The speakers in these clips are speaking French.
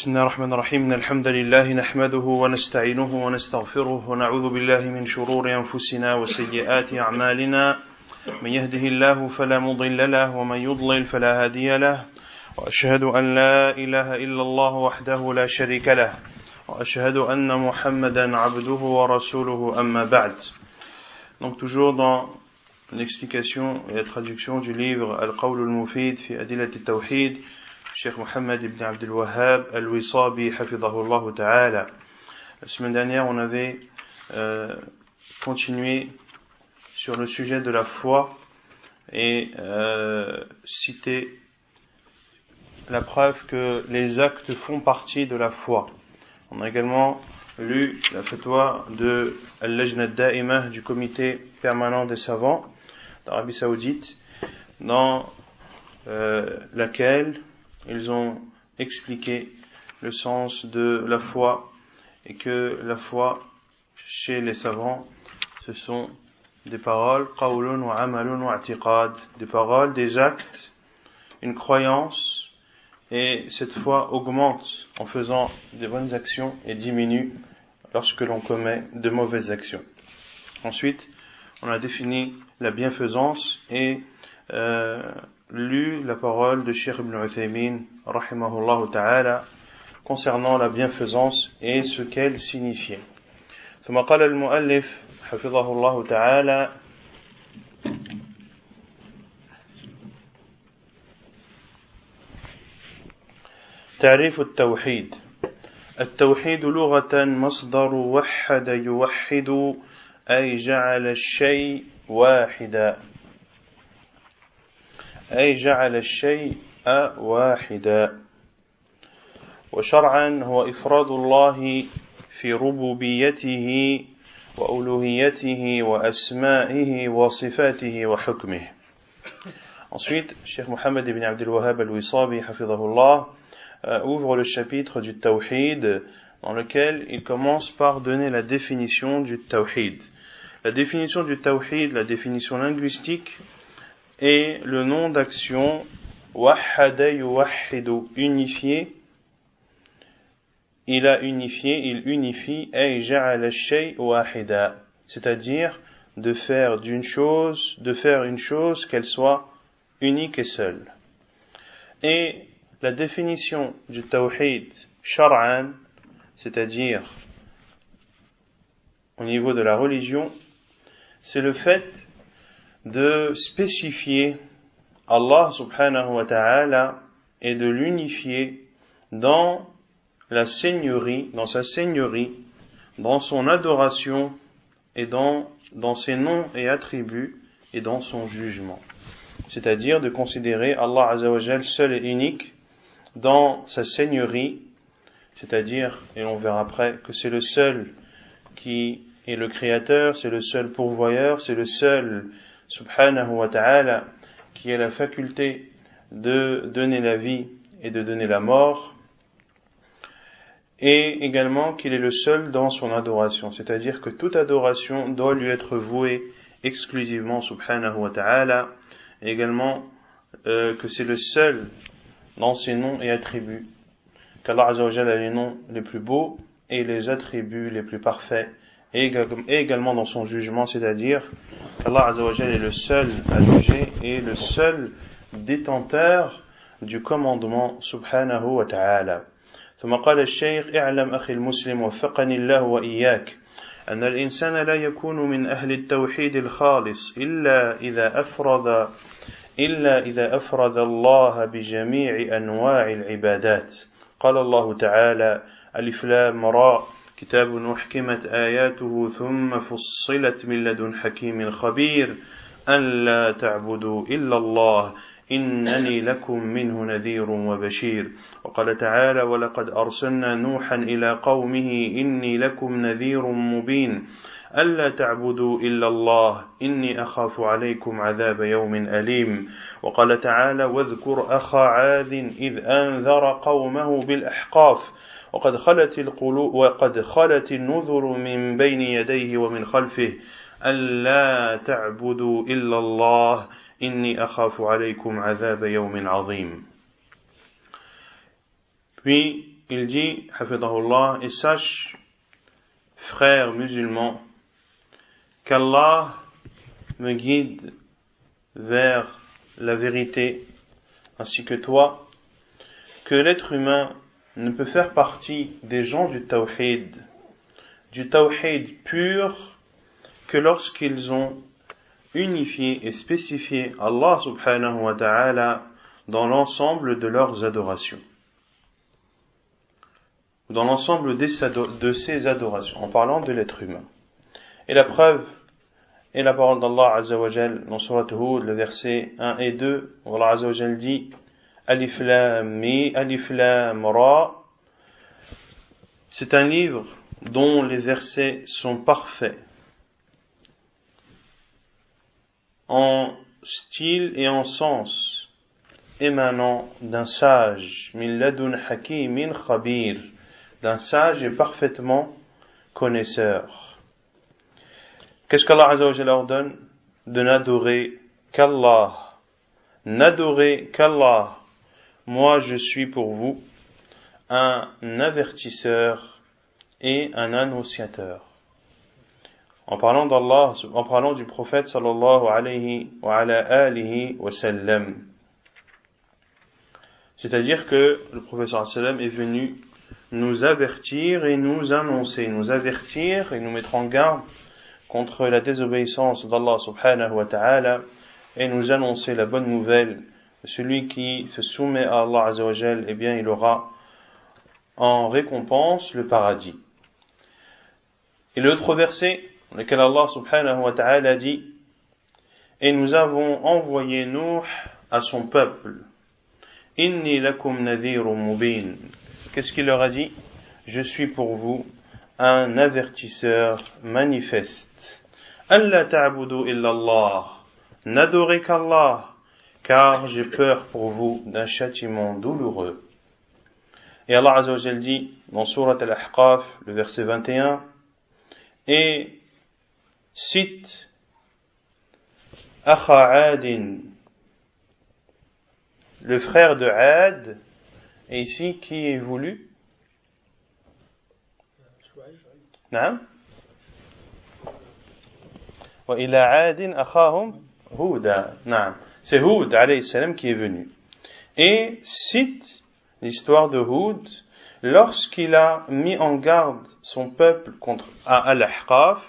بسم الله الرحمن الرحيم إن الحمد لله نحمده ونستعينه ونستغفره ونعوذ بالله من شرور أنفسنا وسيئات أعمالنا من يهده الله فلا مضل له ومن يضلل فلا هادي له وأشهد أن لا إله إلا الله وحده لا شريك له وأشهد أن محمدا عبده ورسوله أما بعد. Donc toujours dans l'explication et la traduction du livre Al-Qawl al-Mufid fi Adilat al-Tawhid, Cheikh Mohammed ibn Abdul Wahhab al-Wisabi hafidhahullah ta'ala. La semaine dernière, on avait continué sur le sujet de la foi et cité la preuve que les actes font partie de la foi. On a également lu la fatwa de Al-Lajna al-Da'imah du comité permanent des savants d'Arabie Saoudite, dans laquelle ils ont expliqué le sens de la foi et que la foi chez les savants ce sont des paroles, qawlun wa amalun wa i'tiqad, des paroles, des actes, une croyance, et cette foi augmente en faisant de bonnes actions et diminue lorsque l'on commet de mauvaises actions. Ensuite, on a défini la bienfaisance et lu la parole de Cheikh Ibn Uthaymin rahimahullah ta'ala concernant la bienfaisance et ce qu'elle signifiait. ثم قال المؤلف حفظه الله تعالى تعريف التوحيد. التوحيد لغة مصدر وحد يوحد أي جعل الشيء واحدا، أي جعل الشيء واحدا. وشرعا هو إفراد الله في ربوبيته وألوهيته وأسمائه وصفاته وحكمه. Ensuite, Cheikh Mohammed ibn Abdul Wahhab al-Wisabi hafidhahullah ouvre le chapitre du Tawhid, dans lequel il commence par donner la définition du Tawhid. La définition du Tawhid, la définition linguistique, est le nom d'action wahhada yuwahhidu, unifié. Il a unifié, il unifie, ay ja'ala ash-shay wahida, c'est-à-dire de faire une chose qu'elle soit unique et seule. Et la définition du tawhid shar'an, c'est-à-dire au niveau de la religion, c'est le fait de spécifier Allah subhanahu wa ta'ala et de l'unifier dans la seigneurie, dans sa seigneurie, dans son adoration et dans ses noms et attributs et dans son jugement. C'est-à-dire de considérer Allah azza wa jal seul et unique dans sa seigneurie, c'est-à-dire, et on verra après, que c'est le seul qui est le créateur, c'est le seul pourvoyeur, c'est le seul subhanahu wa ta'ala qui a la faculté de donner la vie et de donner la mort, et également qu'il est le seul dans son adoration, c'est-à-dire que toute adoration doit lui être vouée exclusivement subhanahu wa ta'ala, et également que c'est le seul dans ses noms et attributs, qu'Allah azza wa jalla a les noms les plus beaux et les attributs les plus parfaits, et également dans son jugement, c'est-à-dire qu'Allah azza wa jalla est le seul à juger et le seul détenteur du commandement subhanahu wa ta'ala. ثم قال الشيخ اعلم أخي المسلم وفقني الله وإياك أن الإنسان لا يكون من أهل التوحيد الخالص إلا إذا أفرد الله بجميع أنواع العبادات. قال الله تعالى ألف لام را كتاب أحكمت آياته ثم فصلت من لدن حكيم خبير أن لا تعبدوا إلا الله إنني لكم منه نذير وبشير. وقال تعالى ولقد أرسلنا نوحا إلى قومه إني لكم نذير مبين ألا تعبدوا إلا الله إني أخاف عليكم عذاب يوم أليم. وقال تعالى واذكر أخا عاد إذ أنذر قومه بالأحقاف وقد خلت النذر من بين يديه ومن خلفه ألا تعبدوا إلا الله إني أخاف عليكم عذاب يوم عظيم. Puis il dit, hafidahullah, et sache, frère musulman, qu'Allah me guide vers la vérité, ainsi que toi, que l'être humain ne peut faire partie des gens du tawhid pur, que lorsqu'ils ont unifié et spécifié Allah subhanahu wa ta'ala dans l'ensemble de leurs adorations, dans l'ensemble de ses adorations, en parlant de l'être humain. Et la preuve est la parole d'Allah Azza wa Jal dans Surat Hud, le verset 1 et 2, où Allah Azza wa Jal dit Alif Lam Ra. C'est un livre dont les versets sont parfaits en style et en sens, émanant d'un sage, min ladun hakimin khabir, d'un sage et parfaitement connaisseur. Qu'est-ce qu'Allah Azza wa Jalla ordonne? De n'adorer qu'Allah. N'adorer qu'Allah. Moi je suis pour vous un avertisseur et un annonciateur. En parlant d'Allah, en parlant du prophète sallallahu alayhi wa ala alihi wa sallam. C'est-à-dire que le prophète sallallahu alayhi wa sallam est venu nous avertir et nous annoncer, nous avertir et nous mettre en garde contre la désobéissance d'Allah subhanahu wa ta'ala et nous annoncer la bonne nouvelle. Celui qui se soumet à Allah azza wa jal, eh bien il aura en récompense le paradis. Et l'autre verset dans lequel Allah subhanahu wa ta'ala dit et nous avons envoyé Nuh à son peuple. Inni lakum nadhirun mubin. Qu'est-ce qu'il leur a dit? Je suis pour vous un avertisseur manifeste. Allah ta'budu illallah. N'adorez qu'Allah, car j'ai peur pour vous d'un châtiment douloureux. Et Allah Azza wa Jal dit dans Surat Al-Ahqaf, le verset 21, et cite Akha Adin, le frère de Ad, et ici qui est voulu? Naam? Wa ila Adin akhahum Houda. Naam. C'est Houd alayhi salam qui est venu. Et cite l'histoire de Houd lorsqu'il a mis en garde son peuple contre Al-Ahqaf,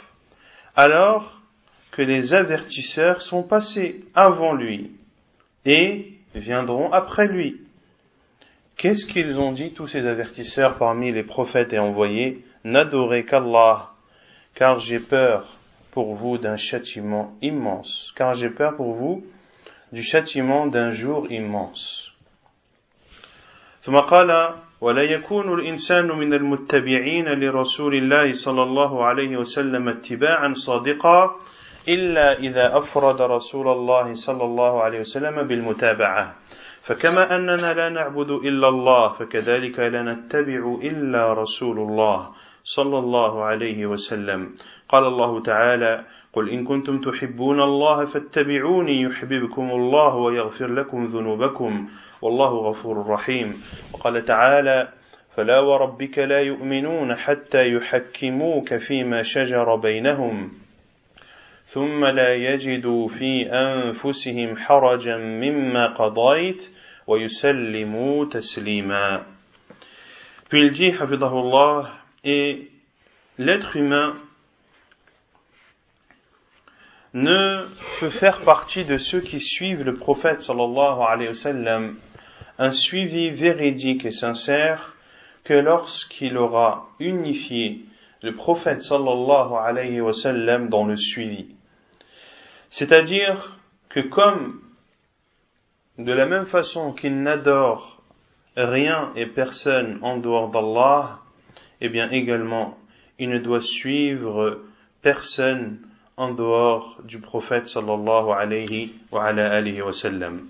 alors que les avertisseurs sont passés avant lui et viendront après lui. Qu'est-ce qu'ils ont dit, tous ces avertisseurs parmi les prophètes et envoyés? N'adorez qu'Allah, car j'ai peur pour vous d'un châtiment immense, car j'ai peur pour vous du châtiment d'un jour immense. ثم قال ولا يكون الإنسان من المتبعين لرسول الله صلى الله عليه وسلم اتباعا صادقا إلا إذا أفرد رسول الله صلى الله عليه وسلم بالمتابعة فكما أننا لا نعبد إلا الله فكذلك لا نتبع إلا رسول الله صلى الله عليه وسلم قال الله تعالى قل إن كنتم تحبون الله فاتبعوني يحببكم الله ويغفر لكم ذنوبكم والله غفور رحيم وقال تعالى فلا وربك لا يؤمنون حتى يحكموك فيما شجر بينهم ثم لا يجدوا في أنفسهم حرجا مما قضيت ويسلموا تسليما. Puis il dit, hafidahullah, et l'être humain ne peut faire partie de ceux qui suivent le prophète sallallahu alayhi wa sallam un suivi véridique et sincère que lorsqu'il aura unifié le prophète sallallahu alayhi wa sallam dans le suivi. C'est-à-dire que comme de la même façon qu'il n'adore rien et personne en dehors d'Allah, eh bien également il ne doit suivre personne en dehors du prophète sallallahu alayhi wa ala alihi wa sallam.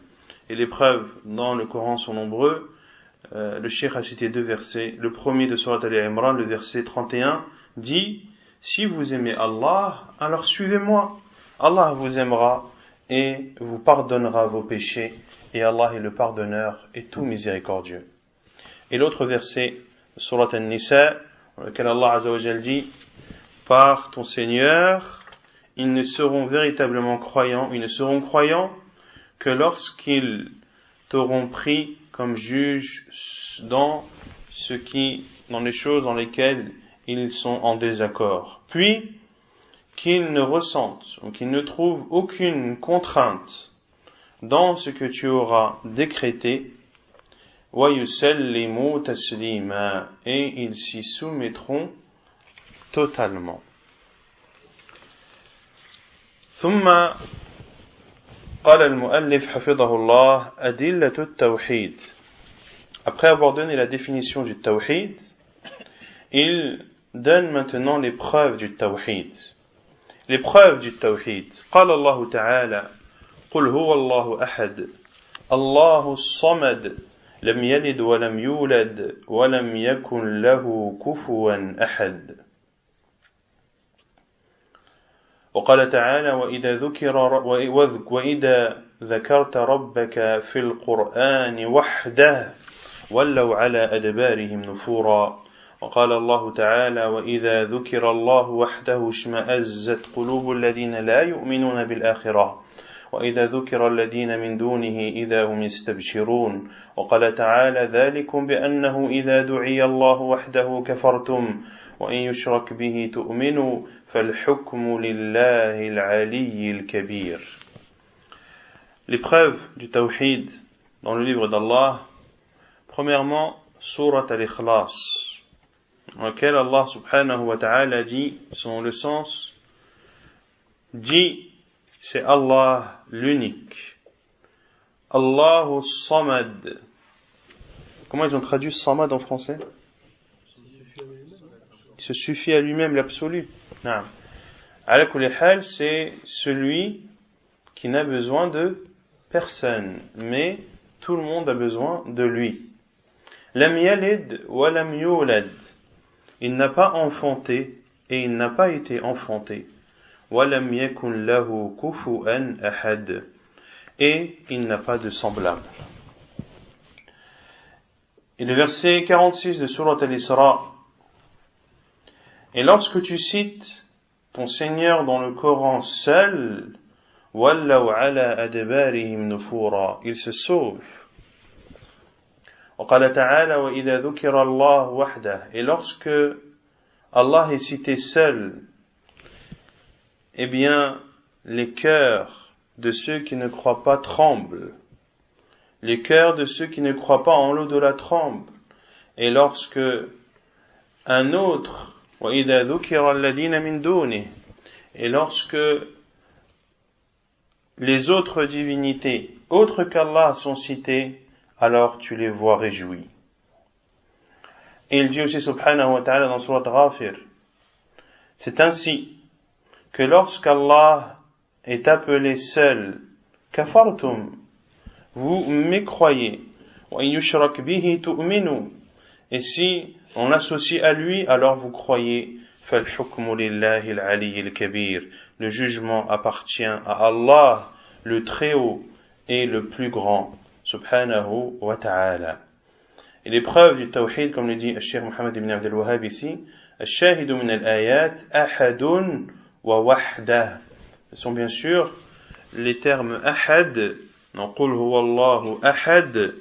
Et les preuves dans le Coran sont nombreux. Le cheikh a cité deux versets. Le premier de Surat Al-Imran, le verset 31, dit si vous aimez Allah, alors suivez-moi. Allah vous aimera et vous pardonnera vos péchés, et Allah est le pardonneur et tout miséricordieux. Et l'autre verset Surat An-Nisa, dans lequel Allah Azza wa Jal dit: par ton Seigneur, ils ne seront véritablement croyants, ils ne seront croyants que lorsqu'ils t'auront pris comme juge dans les choses dans lesquelles ils sont en désaccord. Puis, qu'ils ne ressentent ou qu'ils ne trouvent aucune contrainte dans ce que tu auras décrété, وَيُسَلِّمُوا تَسْلِيمًا, et ils s'y soumettront totalement. ثم قال المؤلف حفظه الله أدلة التوحيد. Après avoir donné la définition du tawhid, il donne maintenant les preuves du tawhid. Les preuves du tawhid. قال الله تعالى: قل هو الله أحد الله الصمد لم يلد ولم يولد ولم يكن له كفوا أحد. وقال تعالى: وإذا ذكرت ربك في القرآن وحده ولوا على أدبارهم نفورا. وقال الله تعالى: وإذا ذكر الله وحده اشمأزت قلوب الذين لا يؤمنون بالآخرة وإذا ذكر الذين من دونه إذا هم يستبشرون. وقال تعالى: ذلكم بأنه إذا دعي الله وحده كفرتم وإن يشرك به تؤمنوا فالحكم لله العلي الكبير. Les preuves du tawhid dans le livre d'Allah. Premièrement, Surat Al-Ikhlas, dans laquelle Allah subhanahu wa ta'ala dit, selon le sens, dit: c'est Allah l'unique. Allahu Samad. Comment ils ont traduit Samad en français? Il se suffit à lui-même, l'absolu. Non. Ala kulli hal, c'est celui qui n'a besoin de personne, mais tout le monde a besoin de lui. Lam yalid wa lam yulad. Il n'a pas enfanté et il n'a pas été enfanté. وَلَمْ يَكُنْ لَهُ كُفُوًا أَحَدٌ, et il n'a pas de semblable. Et le verset 46 de Surat Al-Isra: et lorsque tu cites ton Seigneur dans le Coran seul, وَلَّوْ عَلَى أَدْبَارِهِمْ نُفُورًا, ils se sauvent. وقال تعالى: وإذا ذكر الله وحده, et lorsque Allah est cité seul, eh bien, les cœurs de ceux qui ne croient pas tremblent. Les cœurs de ceux qui ne croient pas en l'au-delà tremblent. Et lorsque un autre, وَإِذَا ذُكِرَ الَّذِينَ مِن دُونِهِ, et lorsque les autres divinités, autres qu'Allah, sont citées, alors tu les vois réjouis. Et il dit aussi subhanahu wa ta'ala dans Surat Ghafir: c'est ainsi que lorsqu'Allah est appelé seul, kafartum, vous mécroyez, wa in yushrak bihi tu'minu, et si on l'associe à lui, alors vous croyez. Fal hukmu lillahi al-ali al-kabir, le jugement appartient à Allah, le Très-Haut et le plus grand, subhanahu wa ta'ala. Et les preuves du tawhid, comme le dit Cheikh Mohammed ibn Abdel Wahhab ici, al-shahidu min al-ayat ahadun wa wahdah. Ce sont bien sûr les termes ahad, non, qul huwa Allahu ahad,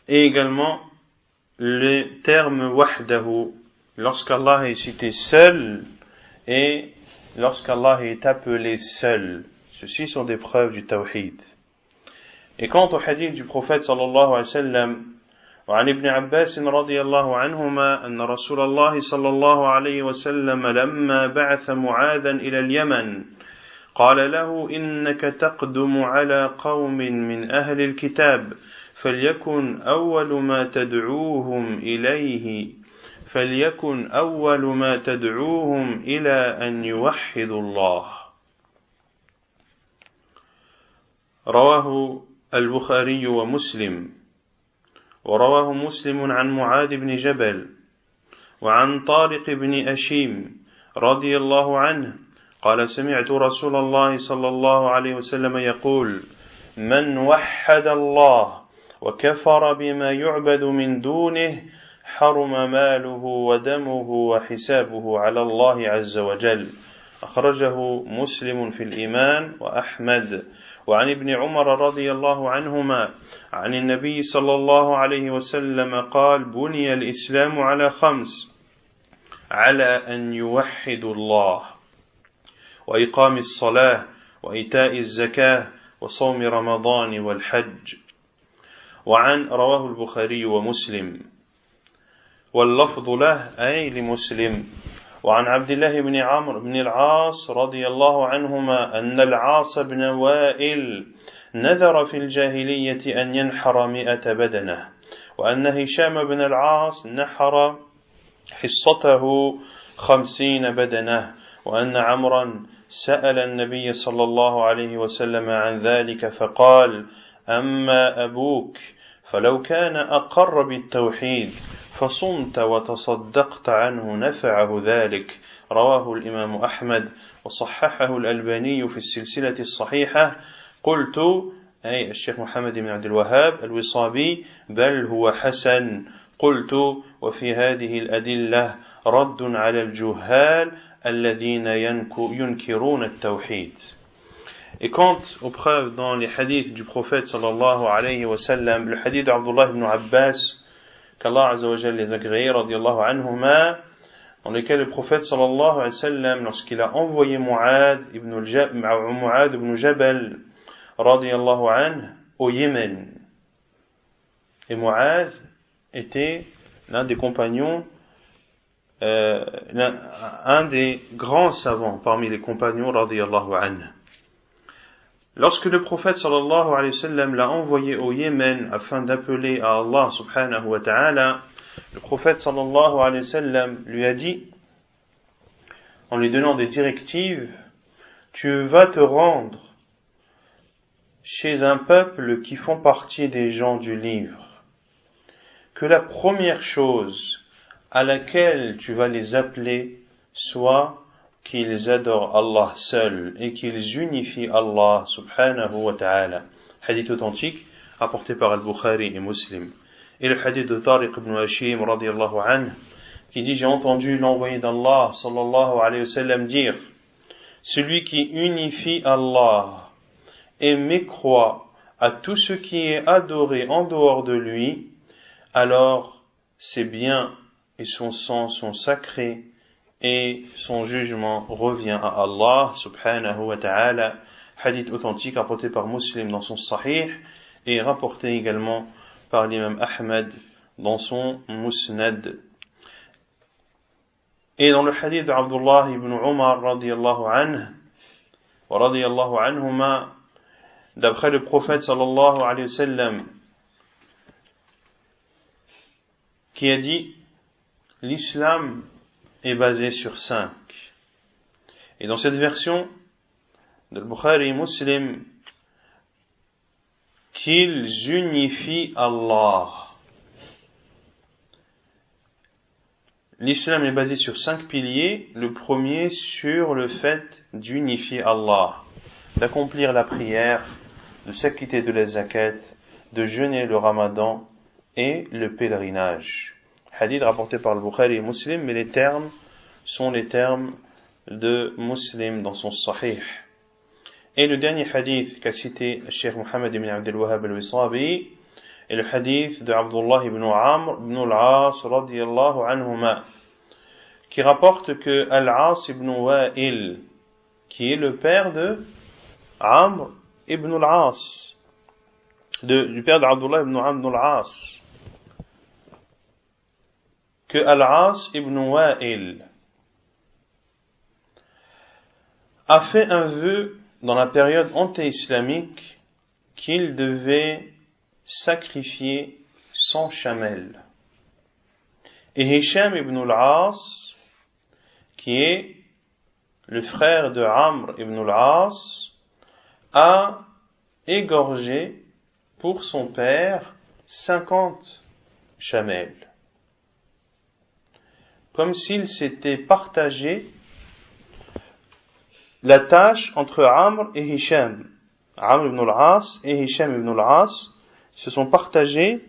et également les termes wahdahu, lorsqu'Allah est cité seul et lorsqu'Allah est appelé seul. Ceci sont des preuves du tawhid. Et quant au hadith du prophète sallallahu alayhi wa sallam, وعن ابن عباس رضي الله عنهما أن رسول الله صلى الله عليه وسلم لما بعث معاذا إلى اليمن قال له: إنك تقدم على قوم من أهل الكتاب فليكن أول ما تدعوهم إلى أن يوحدوا الله. رواه البخاري ومسلم، ورواه مسلم عن معاذ بن جبل وعن طارق بن أشيم رضي الله عنه قال: سمعت رسول الله صلى الله عليه وسلم يقول: من وحد الله وكفر بما يعبد من دونه حرم ماله ودمه وحسابه على الله عز وجل. أخرجه مسلم في الإيمان وأحمد. وعن ابن عمر رضي الله عنهما عن النبي صلى الله عليه وسلم قال: بني الإسلام على 5: على أن يوحدوا الله، وإقام الصلاة، وإيتاء الزكاة، وصوم رمضان والحج. وعن رواه البخاري ومسلم، واللفظ له أي لمسلم. وعن عبد الله بن عمرو بن العاص رضي الله عنهما أن العاص بن وائل نذر في الجاهلية أن ينحر 100 بدنة، وأن هشام بن العاص نحر حصته 50 بدنة، وأن عمرا سأل النبي صلى الله عليه وسلم عن ذلك فقال: أما أبوك فلو كان أقر بالتوحيد فصمت وتصدقت عنه نفعه ذلك. رواه الإمام أحمد وصححه الألباني في السلسلة الصحيحة. قلت أي الشيخ محمد بن عبد الوهاب الوصابي: بل هو حسن. قلت: وفي هذه الأدلة رد على الجهال الذين ينكرون التوحيد. Et quant aux preuves dans les hadiths du prophète sallallahu alayhi wa sallam, le hadith d'Abdullah ibn Abbas, qu'Allah azza wa jalla les agrée, radiyallahu anhuma, dans lequel le prophète sallallahu alayhi wa sallam, lorsqu'il a envoyé Mu'ad ibn Jabal, radiyallahu anhu, au Yémen. Et Mu'ad était l'un des compagnons, un des grands savants parmi les compagnons, radiyallahu anhu. Lorsque le prophète sallallahu alayhi wa sallam l'a envoyé au Yémen afin d'appeler à Allah subhanahu wa ta'ala, le prophète sallallahu alayhi wa sallam lui a dit, en lui donnant des directives: tu vas te rendre chez un peuple qui font partie des gens du livre, que la première chose à laquelle tu vas les appeler soit qu'ils adorent Allah seul et qu'ils unifient Allah subhanahu wa ta'ala. Hadith authentique rapporté par Al-Bukhari et Muslim. Et le hadith de Tariq ibn Hashim radiyallahu anhu qui dit: j'ai entendu l'envoyé d'Allah sallallahu alayhi wa sallam dire: celui qui unifie Allah et mécroit à tout ce qui est adoré en dehors de lui, alors ses biens et son sang sont sacrés et son jugement revient à Allah subhanahu wa ta'ala. Hadith authentique rapporté par Muslim dans son Sahih et rapporté également par l'imam Ahmad dans son Musnad. Et dans le hadith d'Abdullah ibn Umar radiyallahu anhu wa radiyallahu anhuma, d'après le prophète sallallahu alayhi wa sallam, qui a dit: l'islam est basé sur 5. Et dans cette version de Bukhari et Muslim, qu'ils unifient Allah. L'islam est basé sur 5 piliers. Le premier sur le fait d'unifier Allah, d'accomplir la prière, de s'acquitter de la zakat, de jeûner le ramadan et le pèlerinage. Hadith rapporté par le Bukhari et Muslim, mais les termes sont les termes de Muslim dans son Sahih. Et le dernier hadith qu'a cité le Cheikh Mohammed ibn Abdel Wahhab al-Wisabi est le hadith de Abdullah ibn Amr ibn al-As radiyallahu anhuma, qui rapporte que Al-As ibn Wa'il, qui est le père de Amr ibn al-As, du père d'Abdullah ibn Amr ibn al-As, que Al-As ibn Wa'il a fait un vœu dans la période anté-islamique qu'il devait sacrifier 100 chamelles. Et Hisham ibn al-As, qui est le frère de Amr ibn al-As, a égorgé pour son père 50 chamelles, comme s'il s'était partagé la tâche entre Amr et Hisham. Amr ibn al-As et Hisham ibn al-As se sont partagés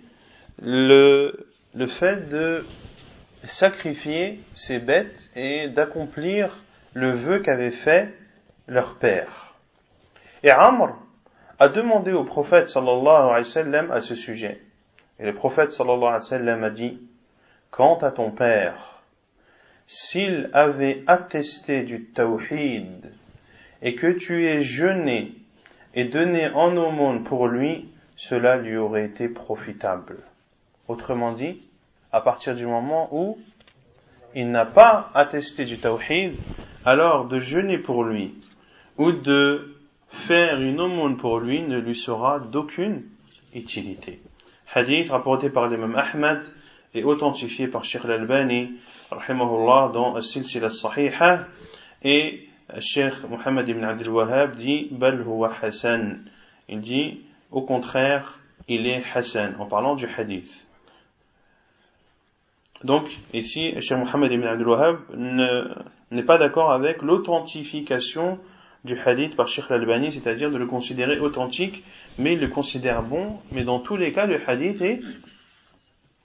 le fait de sacrifier ces bêtes et d'accomplir le vœu qu'avait fait leur père. Et Amr a demandé au prophète sallallahu alayhi wa sallam à ce sujet. Et le prophète sallallahu alayhi wa sallam a dit: quant à ton père, s'il avait attesté du tawhid et que tu aies jeûné et donné en aumône pour lui, cela lui aurait été profitable. Autrement dit, à partir du moment où il n'a pas attesté du tawhid, alors de jeûner pour lui ou de faire une aumône pour lui ne lui sera d'aucune utilité. Hadith rapporté par l'imam Ahmad et authentifié par Cheikh Al-Albani rahimahullah dans As-Silsila As-Sahiha, et Cheikh Mohammed ibn Abdul Wahhab dit bal huwa hasan, il dit au contraire il est hasan en parlant du hadith. Donc ici Cheikh Mohammed ibn Abdul Wahhab n'est pas d'accord avec l'authentification du hadith par Cheikh Al-Albani, c'est-à-dire de le considérer authentique, mais il le considère bon, mais dans tous les cas le hadith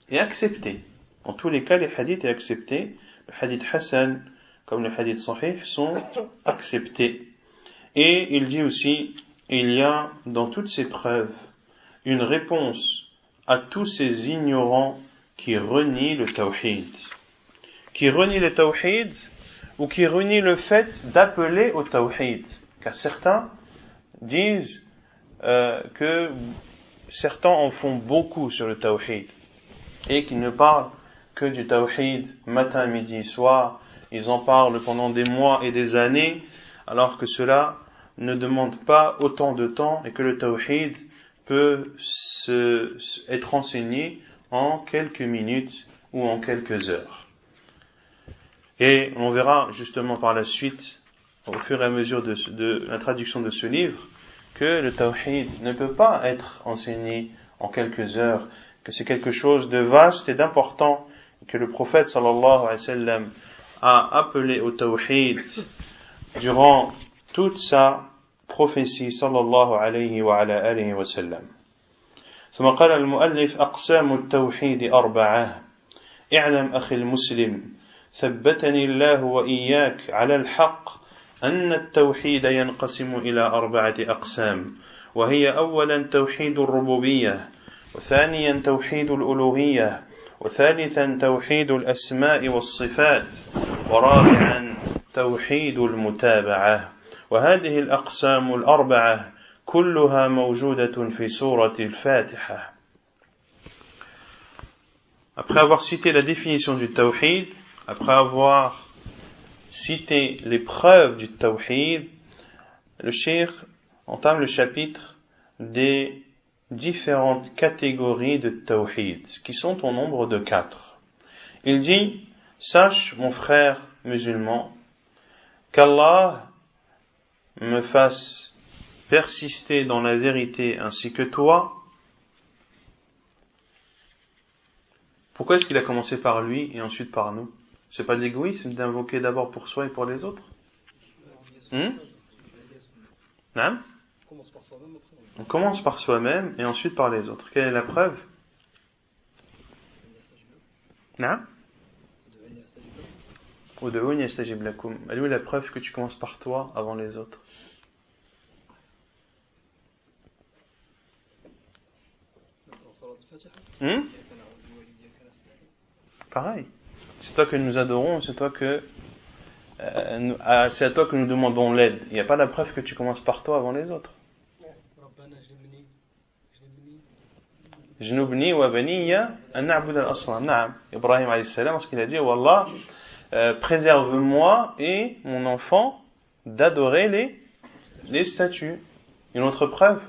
est accepté. En tous les cas les hadiths est accepté. Le hadith hasan comme le hadith sahih sont acceptés. Et il dit aussi, il y a dans toutes ces preuves une réponse à tous ces ignorants qui renient le tawhid. Qui renient le tawhid ou qui renient le fait d'appeler au tawhid. Car certains disent que certains en font beaucoup sur le tawhid et qu'ils ne parlent que du tawhid matin, midi, soir. Ils en parlent pendant des mois et des années, alors que cela ne demande pas autant de temps et que le tawhid peut être enseigné en quelques minutes ou en quelques heures. Et on verra justement par la suite, au fur et à mesure de la traduction de ce livre, que le tawhid ne peut pas être enseigné en quelques heures, que c'est quelque chose de vaste et d'important, que le prophète sallallahu alayhi wa sallam a appelé au tawhid durant toute sa prophétie sallallahu alayhi wa ala alihi wa sallam. ثم قال المؤلف أقسام التوحيد أربعة اعلم أخي المسلم ثبتني الله وإياك على الحق أن التوحيد ينقسم إلى أربعة أقسام، وهي أولا توحيد الربوبية، وثانيا توحيد الألوهية، وثالثا توحيد الأسماء والصفات، ورابعا توحيد المتابعة. وهذه الأقسام الأربعة كلها موجودة في سورة الفاتحة. Après avoir cité la définition du tawhid, après avoir cité les preuves du tawhid, le cheikh entame le chapitre des différentes catégories de tawhid, qui sont au nombre de 4. Il dit: sache, mon frère musulman, qu'Allah me fasse persister dans la vérité ainsi que toi. Pourquoi est-ce qu'il a commencé par lui et ensuite par nous? C'est pas de l'égoïsme d'invoquer d'abord pour soi et pour les autres? Non? On commence par soi-même et ensuite par les autres. Quelle est la preuve? Non? Ud'ouni astajib lakum. Elle est la preuve que tu commences par toi avant les autres? Pareil. C'est toi que nous adorons, c'est toi que c'est à toi que nous demandons l'aide. Il n'y a pas la preuve que tu commences par toi avant les autres. Jnubni wa baniya an na'bud al-asnam. Na'am. Ibrahim alayhi salam, lorsqu'il a dit: oh Allah, préserve-moi et mon enfant d'adorer les statues. Une autre preuve?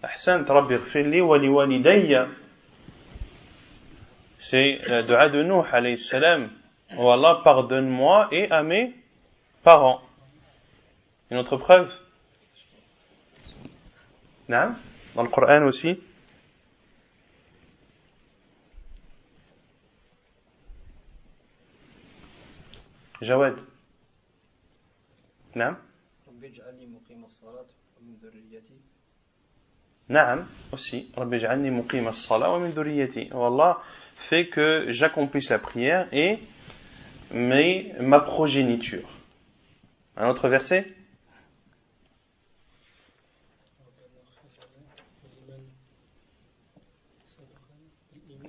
Ahsan, Rabbi ighfirli wa liwalidayya. C'est le dua de Nuh alayhi salam. Oh Allah, pardonne-moi et à mes parents. Une autre preuve? Non? Dans le Coran aussi. Jawad. Non? Naam, aussi. Rabbi ij'alni muqim as-salat wa min dhurriyyati. Allah fait que j'accomplisse la prière et ma progéniture. Un autre verset?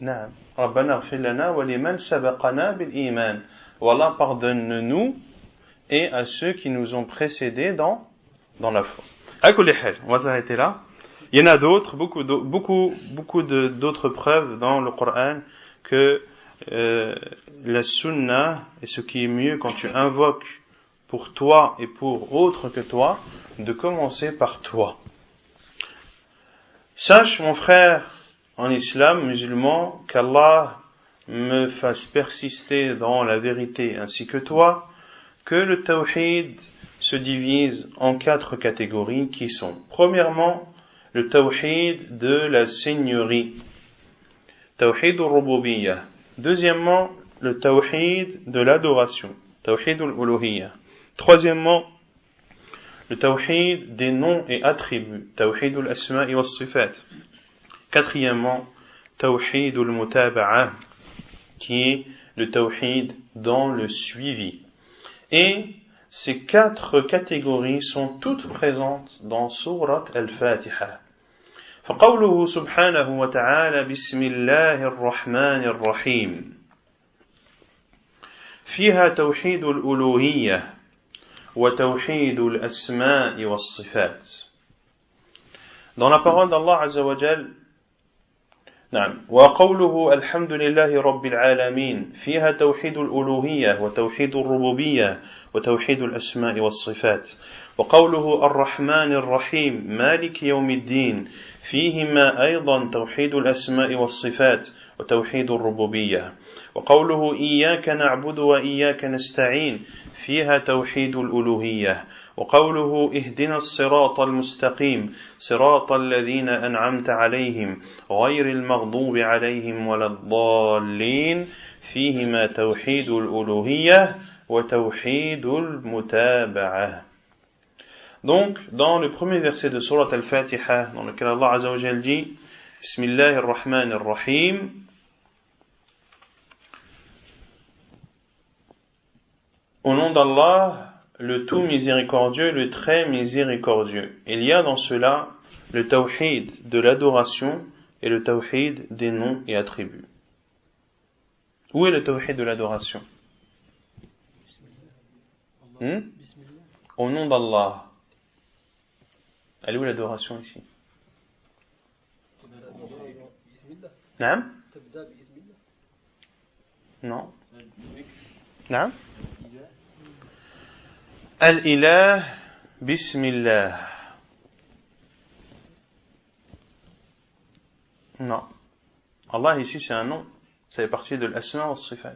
Naam. Rabbana ighfir lana wa liman sabaqana bil iman. Allah pardonne-nous et à ceux qui nous ont précédés dans la foi. À kulli hal, on va s'arrêter là. Il y en a d'autres, beaucoup d'autres preuves dans le Coran que la sunna est ce qui est mieux quand tu invoques pour toi et pour autre que toi, de commencer par toi. Sache, mon frère, en islam musulman, qu'Allah me fasse persister dans la vérité ainsi que toi, que le tawhid se divise en 4 catégories qui sont, premièrement, le tawhid de la seigneurie, tawhid al-rububiyyah. Deuxièmement, le tawhid de l'adoration, tawhid al-uluhiyyah. Troisièmement, le tawhid des noms et attributs, tawhid al-asma'i wa sifat. Quatrièmement, tawhid al-mutaba'ah, qui est le tawhid dans le suivi. Et ces 4 catégories sont toutes présentes dans Surat Al-Fatiha. فقوله سبحانه وتعالى بسم الله الرحمن الرحيم فيها توحيد الألوهية وتوحيد الأسماء والصفات. Dans la parole d'Allah Azza wa Jal, نعم وقوله الحمد لله رب العالمين فيها توحيد الألوهية وتوحيد الربوبية وتوحيد الأسماء والصفات. وقوله الرحمن الرحيم مالك يوم الدين فيهما أيضا توحيد الأسماء والصفات وتوحيد الربوبية. وقوله إياك نعبد وإياك نستعين فيها توحيد الألوهية. وقوله اهدنا الصراط المستقيم صراط الذين أنعمت عليهم غير المغضوب عليهم ولا الضالين فيهما توحيد الألوهية وتوحيد المتابعة. Donc, dans le premier verset de Surat Al-Fatiha, dans lequel Allah Azza wa Jal dit Bismillahir Rahmanir Rahim, au nom d'Allah, le tout miséricordieux, le très miséricordieux. Il y a dans cela le tawhid de l'adoration et le tawhid des noms et attributs. Où est le tawhid de l'adoration? Au nom d'Allah. Elle est où l'adoration ici? Non? Non. Non? Al-ilah bismillah. Non. Allah ici c'est un nom. Ça fait partie de l'asma wa sifat.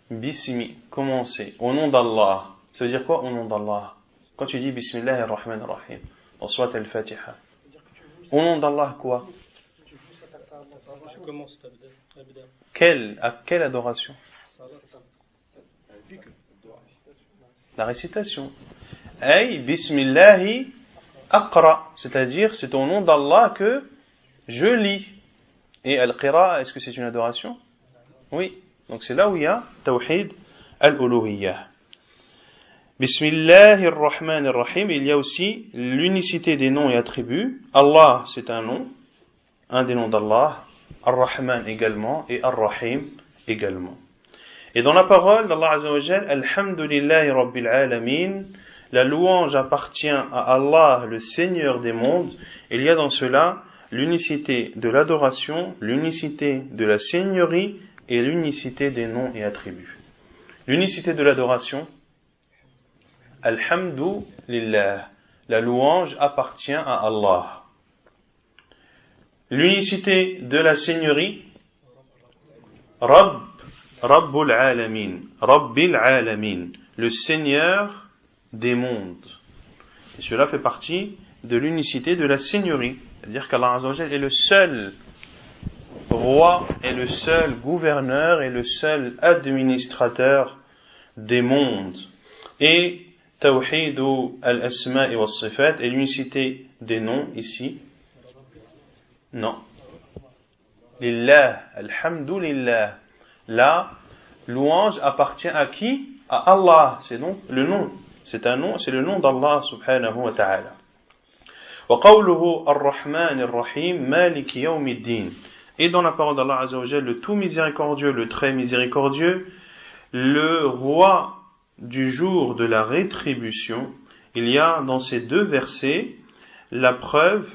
Bismi, commencer. Au nom d'Allah. Ça veut dire quoi au nom d'Allah? Quand tu dis Bismillah ar-Rahman ar-Rahim, dans Surat Al-Fatiha. Au nom d'Allah quoi? Quelle adoration? La récitation. Ay Bismillahi Aqra, c'est-à-dire c'est au nom d'Allah que je lis. Et Al-Qira, est-ce que c'est une adoration? Oui. Donc c'est là où il y a Tawhid al-Uluhiyyah. Bismillahir Rahmanir Rahim, il y a aussi l'unicité des noms et attributs. Allah, c'est un nom, un des noms d'Allah. Ar-Rahman également et Ar-Rahim également. Et dans la parole d'Allah Azza wa Jal, Alhamdulillahi Rabbil Alamin, la louange appartient à Allah, le Seigneur des mondes. Il y a dans cela l'unicité de l'adoration, l'unicité de la seigneurie et l'unicité des noms et attributs. L'unicité de l'adoration, Alhamdulillah, la louange appartient à Allah. L'unicité de la seigneurie, Rabbul Alamin, Rabbil Alamin, le Seigneur des mondes. Et cela fait partie de l'unicité de la seigneurie. C'est-à-dire qu'Allah Azza wa Jal est le seul roi, est le seul gouverneur, est le seul administrateur des mondes. Et Tawhid al-Asma' wa Sifat est l'unicité des noms ici. Non. Lillah, alhamdulillah. La louange appartient à qui? À Allah. C'est donc le nom. C'est un nom, c'est le nom d'Allah subhanahu wa ta'ala. Wa qawluhu ar-Rahman ar-Rahim Malik yawmiddin. Et dans la parole d'Allah azza wa jalla, le tout miséricordieux, le très miséricordieux, le roi du jour de la rétribution. Il y a dans ces deux versets la preuve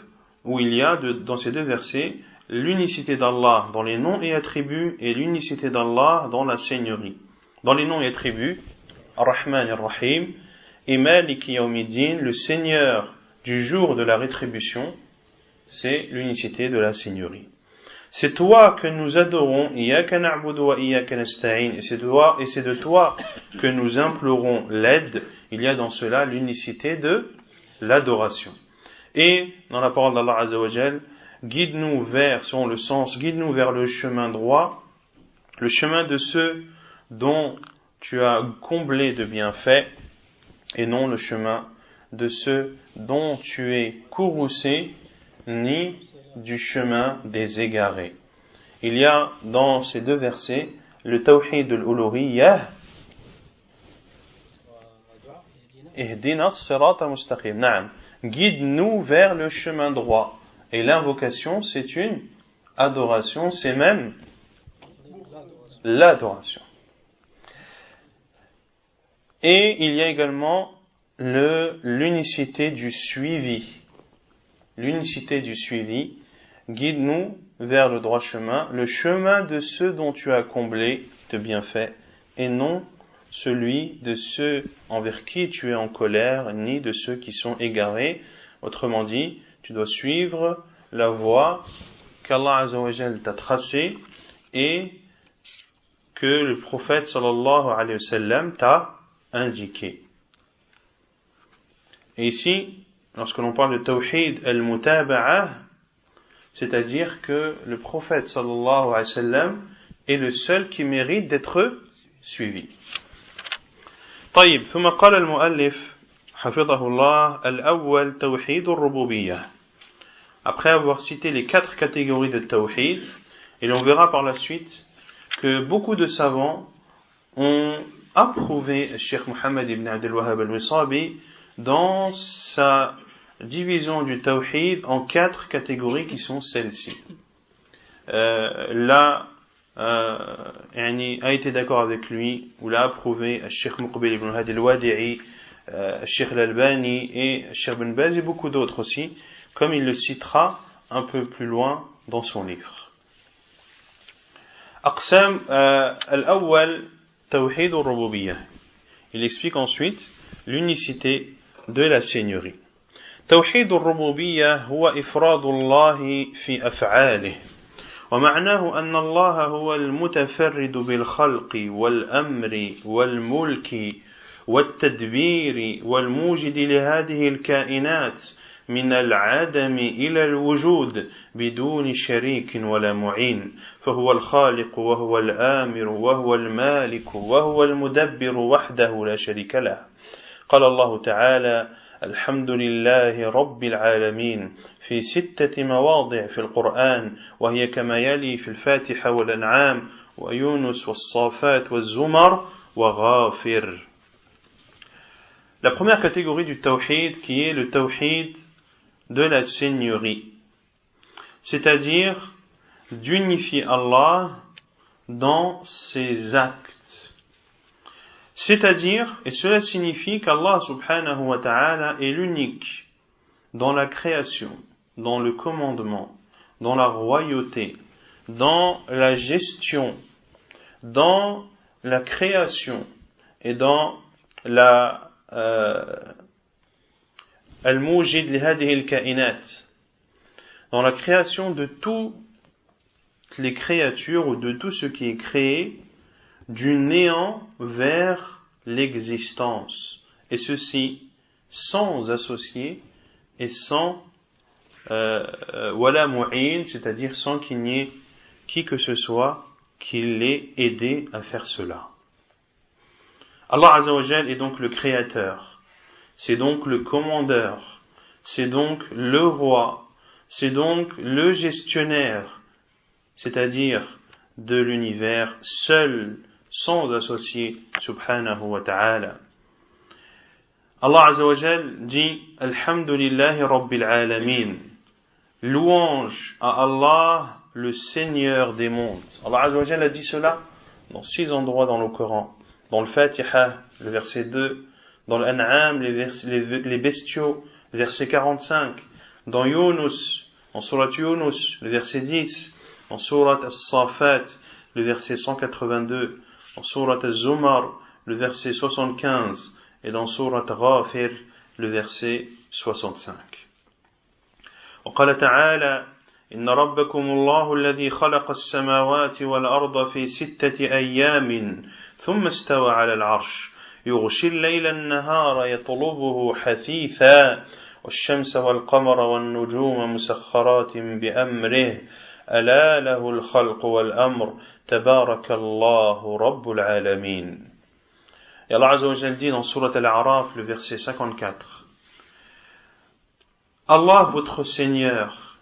où il y a dans ces deux versets l'unicité d'Allah dans les noms et attributs et l'unicité d'Allah dans la seigneurie. Dans les noms et attributs, Ar-Rahman Ar-Rahim et Malik Yawmiddin, le Seigneur du jour de la rétribution, c'est l'unicité de la seigneurie. C'est toi que nous adorons, Iyyaka na'budu wa iyyaka nasta'in, et c'est de toi que nous implorons l'aide. Il y a dans cela l'unicité de l'adoration. Et dans la parole d'Allah Azza wa Jal, guide-nous vers, selon le sens, guide-nous vers le chemin droit, le chemin de ceux dont tu as comblé de bienfaits, et non le chemin de ceux dont tu es courroucé, ni du chemin des égarés. Il y a dans ces deux versets le tawhid al-uluhiyyah, ihdina as-sirata mustaqim, na'am, guide-nous vers le chemin droit. Et l'invocation, c'est une adoration, c'est même l'adoration. Et il y a également l'unicité du suivi. L'unicité du suivi, guide-nous vers le droit chemin, le chemin de ceux dont tu as comblé de bienfaits, et non celui de ceux envers qui tu es en colère, ni de ceux qui sont égarés. Autrement dit, tu dois suivre la voie qu'Allah Azza wa Jal t'a tracée et que le prophète sallallahu alayhi wa sallam t'a indiqué. Et ici, lorsque l'on parle de tawhid al-mutaba'ah, c'est-à-dire que le prophète sallallahu alayhi wa sallam est le seul qui mérite d'être suivi. طيب ثم قال المؤلف حفظه الله الأول توحيد الربوبية. Après avoir cité les 4 catégories de tawhid, et l'on verra par la suite que beaucoup de savants ont approuvé Cheikh Mohammed ibn Abdel Wahhab al-Wisabi dans sa division du tawhid en 4 catégories qui sont celles-ci. Là, a été d'accord avec lui, ou l'a approuvé Cheikh Muqbil ibn Hadi al-Wadi'i, Cheikh al-Albani et Cheikh ibn Baz et beaucoup d'autres aussi, comme il le citera un peu plus loin dans son livre. Aqsam al-awwal tawhid al-rububiyyah. Il explique ensuite l'unicité de la seigneurie. توحيد الربوبية هو إفراد الله في أفعاله ومعناه أن الله هو المتفرد بالخلق والأمر والملك والتدبير والموجد لهذه الكائنات من العدم إلى الوجود بدون شريك ولا معين فهو الخالق وهو الآمر وهو المالك وهو المدبر وحده لا شريك له. قال الله تعالى الحمد لله رب العالمين في 6 مواضع في القرآن وهي كما يلي في الفاتحة والأنعام ويونس والصافات والزمر وغافر. La première catégorie du tawhid qui est le tawhid de la seigneurie, c'est-à-dire d'unifier Allah dans ses actes. C'est-à-dire, et cela signifie qu'Allah subhanahu wa ta'ala est l'unique dans la création, dans le commandement, dans la royauté, dans la gestion, dans la création et dans la al-mujid li hadihi al-kainat, dans la création de toutes les créatures ou de tout ce qui est créé du néant vers l'existence, et ceci sans associé et sans wala mu'in, c'est-à-dire sans qu'il n'y ait qui que ce soit qui l'ait aidé à faire cela. Allah Azza wa Jal est donc le créateur, c'est donc le commandeur, c'est donc le roi, c'est donc le gestionnaire, c'est-à-dire de l'univers seul, sans associé, subhanahu wa ta'ala. Allah Azza wa Jal dit Alhamdulillahi Rabbil Alamin. Louange à Allah, le Seigneur des mondes. Allah Azza wa Jal a dit cela dans 6 endroits dans le Coran. Dans le Fatiha, le verset 2. Dans l'An'am, les bestiaux, le verset 45. Dans Yunus, en Surat Yunus, le verset 10. En Surat As-Safat, le verset 182. En Surat Az-Zumar, le verset 75. Et dans Surat Ghafir, le verset 65. وقال تعالى إن ربكم الله الذي خلق السماوات والأرض في 6 أيام ثم استوى على العرش يغشي الليل النهار يطلبه حثيثا والشمس والقمر والنجوم مسخرات بأمره ألا له الخلق والأمر تبارك الله رب العالمين. Et Allah Azza wa Jal dit dans Surat Al-A'raf, le verset 54, Allah, votre Seigneur,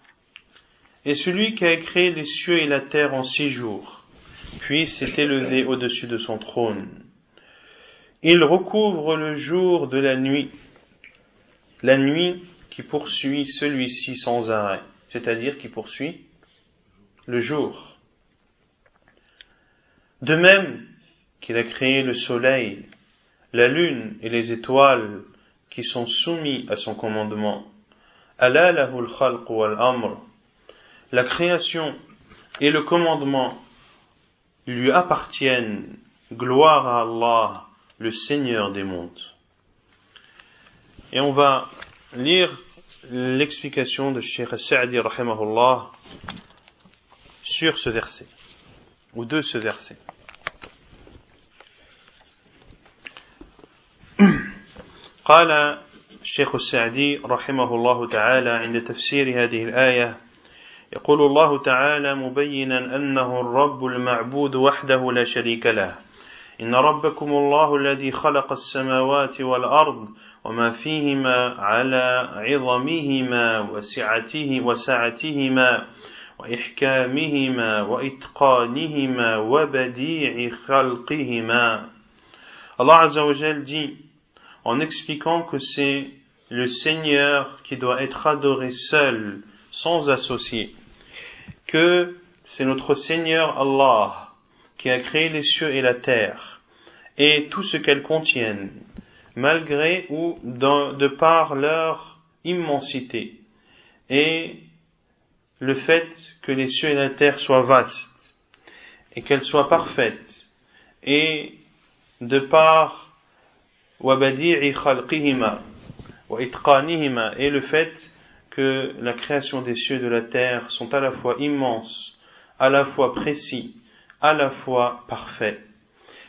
est celui qui a créé les cieux et la terre en 6 jours, puis s'est élevé au-dessus de son trône. Il recouvre le jour de la nuit qui poursuit celui-ci sans arrêt, c'est-à-dire qui poursuit le jour. De même qu'il a créé le soleil, la lune et les étoiles qui sont soumis à son commandement. Ala lahul khalq wal amr. La création et le commandement lui appartiennent. Gloire à Allah, le Seigneur des mondes. Et on va lire l'explication de Cheikh As-Sa'di rahimahullah sur ce verset, ou de ce verset. قال الشيخ السعدي رحمه الله تعالى عند تفسير هذه الآية يقول الله تعالى مبينا أنه الرب المعبود وحده لا شريك له إن ربكم الله الذي خلق السماوات والأرض وما فيهما على عظمهما وسعتهما وإحكامهما وإتقانهما وبديع خلقهما. Allah Azza wa Jal dit en expliquant que c'est le Seigneur qui doit être adoré seul, sans associé, que c'est notre Seigneur Allah qui a créé les cieux et la terre, et tout ce qu'elles contiennent, malgré ou de par leur immensité, et le fait que les cieux et la terre soient vastes, et qu'elles soient parfaites, et de par وَبَدِيعِ خَلْقِهِمَا وَإِتْقَانِهِمَا, et le fait que la création des cieux et de la terre sont à la fois immenses, à la fois précis, à la fois parfaits.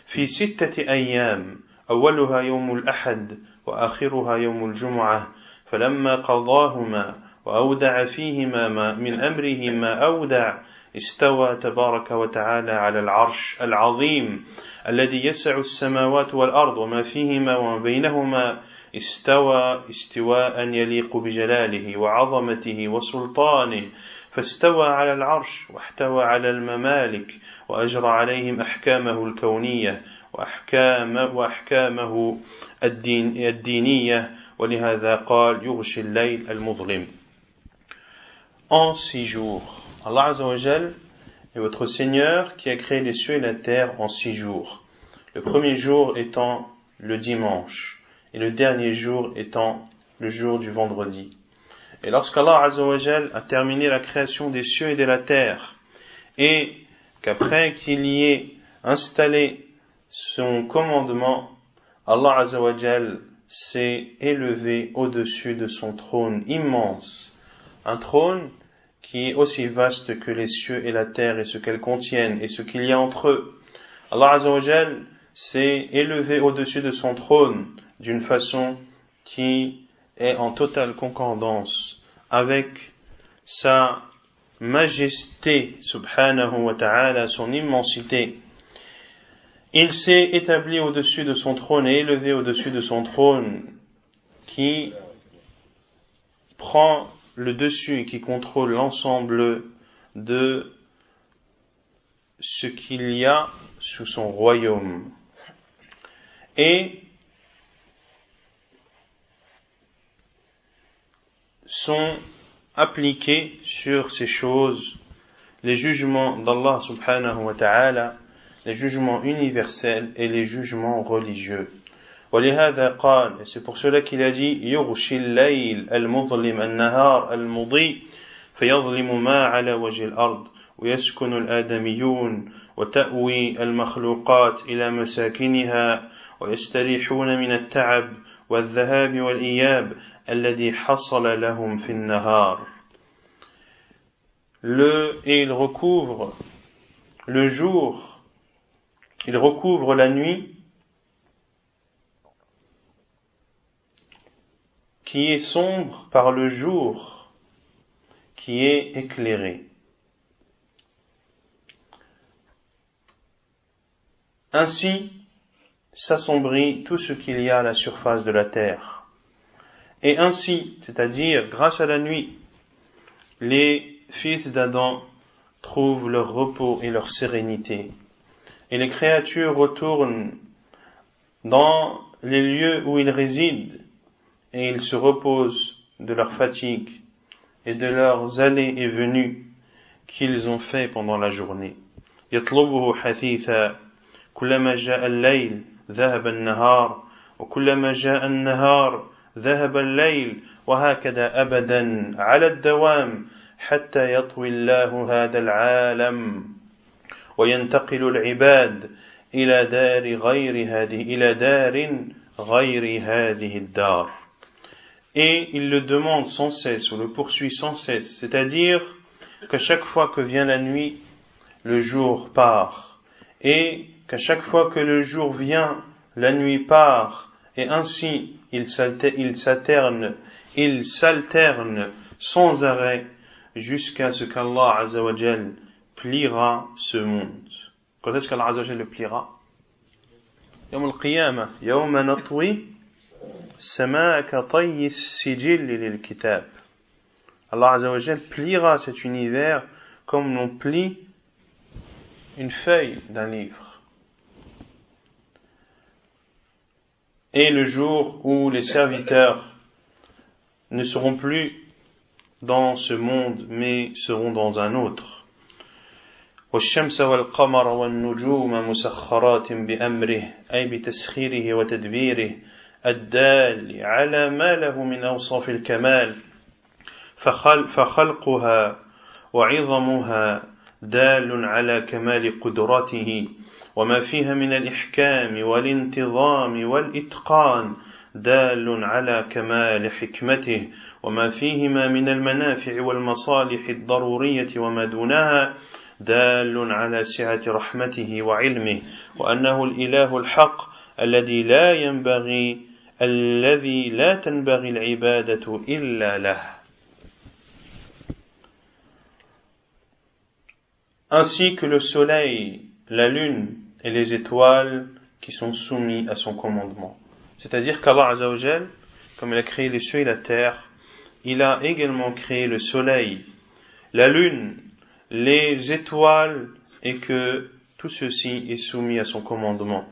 في 6 أيام أولها يوم الأحد وآخرها يوم الجمعة فلما قضاهما وأودع فيهما من أمره ما أودع استوى تبارك وتعالى على العرش العظيم الذي يسع السماوات والأرض وما فيهما وما بينهما استوى استواء يليق بجلاله وعظمته وسلطانه فاستوى على العرش واحتوى على الممالك وأجرى عليهم أحكامه الكونية وأحكامه الدينية ولهذا قال يغشي الليل المظلم. En 6 jours, Allah Azza wa Jal est votre Seigneur qui a créé les cieux et la terre en 6 jours. Le premier jour étant le dimanche et le dernier jour étant le jour du vendredi. Et lorsqu'Allah Azza wa Jal a terminé la création des cieux et de la terre, et qu'après qu'il y ait installé son commandement, Allah Azza wa Jal s'est élevé au-dessus de son trône immense, un trône qui est aussi vaste que les cieux et la terre et ce qu'elles contiennent et ce qu'il y a entre eux. Allah Azza wa Jal s'est élevé au-dessus de son trône d'une façon qui est en totale concordance avec sa majesté, subhanahu wa ta'ala, son immensité. Il s'est établi au-dessus de son trône et élevé au-dessus de son trône, qui prend le dessus et qui contrôle l'ensemble de ce qu'il y a sous son royaume. Et sont appliqués sur ces choses les jugements d'Allah subhanahu wa ta'ala, les jugements universels et les jugements religieux. ولهذا قال, et c'est pour cela qu'il a dit يغشي الليل المظلم النهار المضيء فيظلم ما على وجه الأرض ويسكن الآدميون وتأوي المخلوقات إلى مساكنها ويستريحون من التعب والذهاب والإياب الذي حصل لهم في النهار. Et il recouvre le jour, il recouvre la nuit qui est sombre par le jour qui est éclairé. Ainsi s'assombrit tout ce qu'il y a à la surface de la terre. Et ainsi, c'est-à-dire grâce à la nuit, les fils d'Adam trouvent leur repos et leur sérénité. Et les créatures retournent dans les lieux où ils résident et ils se reposent de leur fatigue et de leurs allées et venues qu'ils ont fait pendant la journée. يطلبه حثيثا كلما جاء الليل ذهب النهار وكلما جاء النهار ذهب الليل وهكذا أبدا على الدوام حتى يطوي الله هذا العالم وينتقل العباد إلى دار غير هذه الدار. Et il le demande sans cesse, ou le poursuit sans cesse, c'est-à-dire qu'à chaque fois que vient la nuit, le jour part, et qu'à chaque fois que le jour vient, la nuit part, et ainsi il s'alterne sans arrêt jusqu'à ce qu'Allah Azza wa Jal pliera ce monde. Quand est-ce qu'Allah Azza wa Jal le pliera? Yawm al-Qiyamah, yawma natwi السماء كطي السجل للكتاب. Allah Azza wa Jal pliera cet univers comme l'on plie une feuille d'un livre. Et le jour où les serviteurs ne seront plus dans ce monde mais seront dans un autre. والشمس والقمر والنجوم مسخرات بأمره أي بتسخيره وتدبيره الدال على ما له من أوصاف الكمال فخلقها وعظمها دال على كمال قدرته وما فيها من الإحكام والانتظام والإتقان دال على كمال حكمته وما فيهما من المنافع والمصالح الضرورية وما دونها دال على سعة رحمته وعلمه وأنه الإله الحق الذي لا تنبغي العبادة إلا له. Ainsi que le soleil, la lune et les étoiles qui sont soumis à son commandement. C'est-à-dire qu'Allah Azza wa Jal, comme il a créé les cieux et la terre, il a également créé le soleil, la lune, les étoiles, et que tout ceci est soumis à son commandement.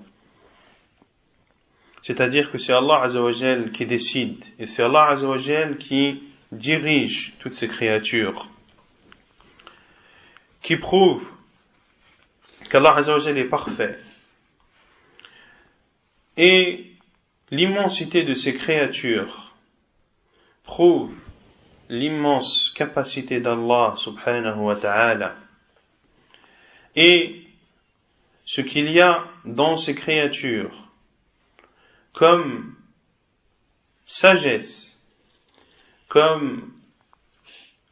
C'est-à-dire que c'est Allah Azza wa Jal qui décide, et c'est Allah Azza wa Jal qui dirige toutes ces créatures, qui prouve qu'Allah Azza wa Jal est parfait. Et l'immensité de ces créatures prouve l'immense capacité d'Allah subhanahu wa ta'ala. Et ce qu'il y a dans ces créatures comme sagesse, comme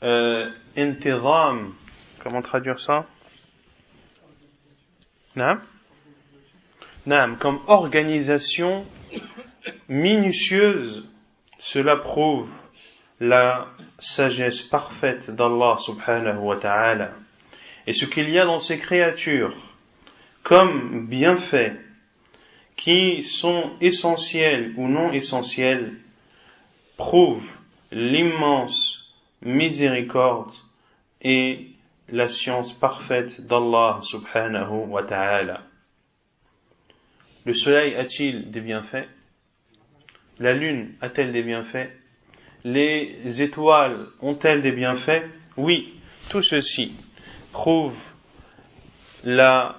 intizam, comment traduire ça? Comme organisation minutieuse, cela prouve la sagesse parfaite d'Allah subhanahu wa ta'ala. Et ce qu'il y a dans ces créatures comme bienfaits qui sont essentiels ou non essentiels prouvent l'immense miséricorde et la science parfaite d'Allah subhanahu wa ta'ala. Le soleil a-t-il des bienfaits? La lune a-t-elle des bienfaits? Les étoiles ont-elles des bienfaits? Oui, tout ceci prouve la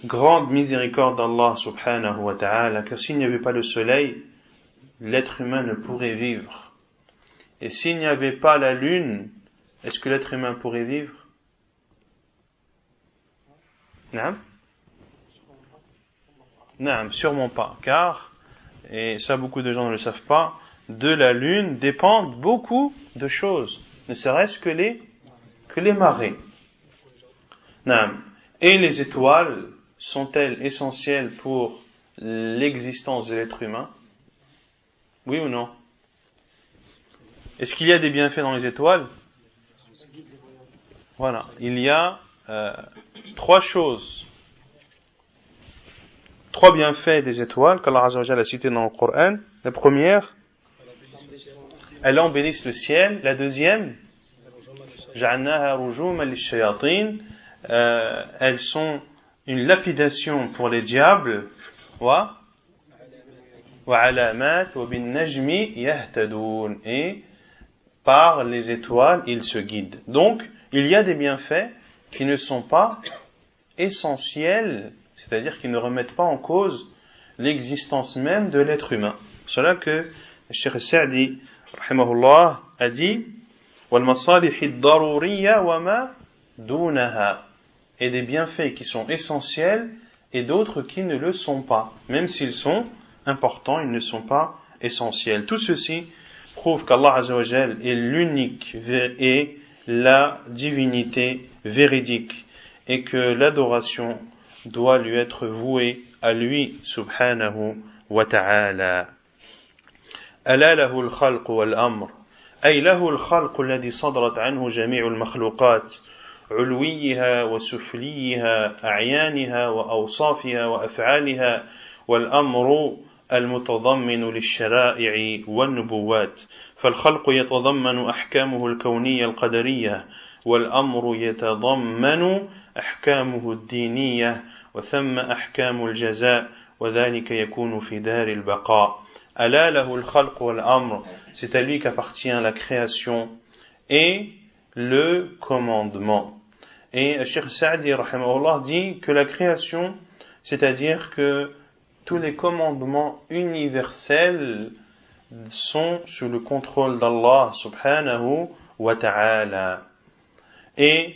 grande miséricorde d'Allah subhanahu wa ta'ala, car s'il n'y avait pas le soleil, l'être humain ne pourrait vivre. Et s'il n'y avait pas la lune, est-ce que l'être humain pourrait vivre? Non? Non, sûrement pas, car, et ça beaucoup de gens ne le savent pas, de la lune dépendent beaucoup de choses, ne serait-ce que les marées. Non. Et les étoiles sont-elles essentielles pour l'existence de l'être humain? Oui ou non? Est-ce qu'il y a des bienfaits dans les étoiles? Voilà, il y a trois choses, trois bienfaits des étoiles qu'Allah Azza wa Jalla a cité dans le Coran. La première, elles embellissent le ciel. La deuxième, ja'alnaha rujuman lish-shayatin, elles sont une lapidation pour les diables. Wa alamat wa bin najmi yahtadun, et par les étoiles ils se guident. Donc il y a des bienfaits qui ne sont pas essentiels, c'est-à-dire qui ne remettent pas en cause l'existence même de l'être humain. C'est cela que Cheikh Sa'di rahimahullah a dit wal masalih ad-daruriyya wa ma dunaha, et des bienfaits qui sont essentiels et d'autres qui ne le sont pas. Même s'ils sont importants, ils ne sont pas essentiels. Tout ceci prouve qu'Allah Azza wa Jal est l'unique et la divinité véridique, et que l'adoration doit lui être vouée à lui subhanahu wa ta'ala. ألا له الخلق والأمر أي له الخلق الذي صدرت عنه جميع المخلوقات علويها وسفليها أعيانها وأوصافها وأفعالها والأمر المتضمن للشرائع والنبوات فالخلق يتضمن أحكامه الكونية القدرية والأمر يتضمن أحكامه الدينية وثم أحكام الجزاء وذلك يكون في دار البقاء. ألا له الخلق والأمر, c'est à lui qu'appartient la création et le commandement. Et Cheikh Sa'di rahimahullah dit que la création, c'est-à-dire que tous les commandements universels sont sous le contrôle d'Allah subhanahu wa ta'ala. Et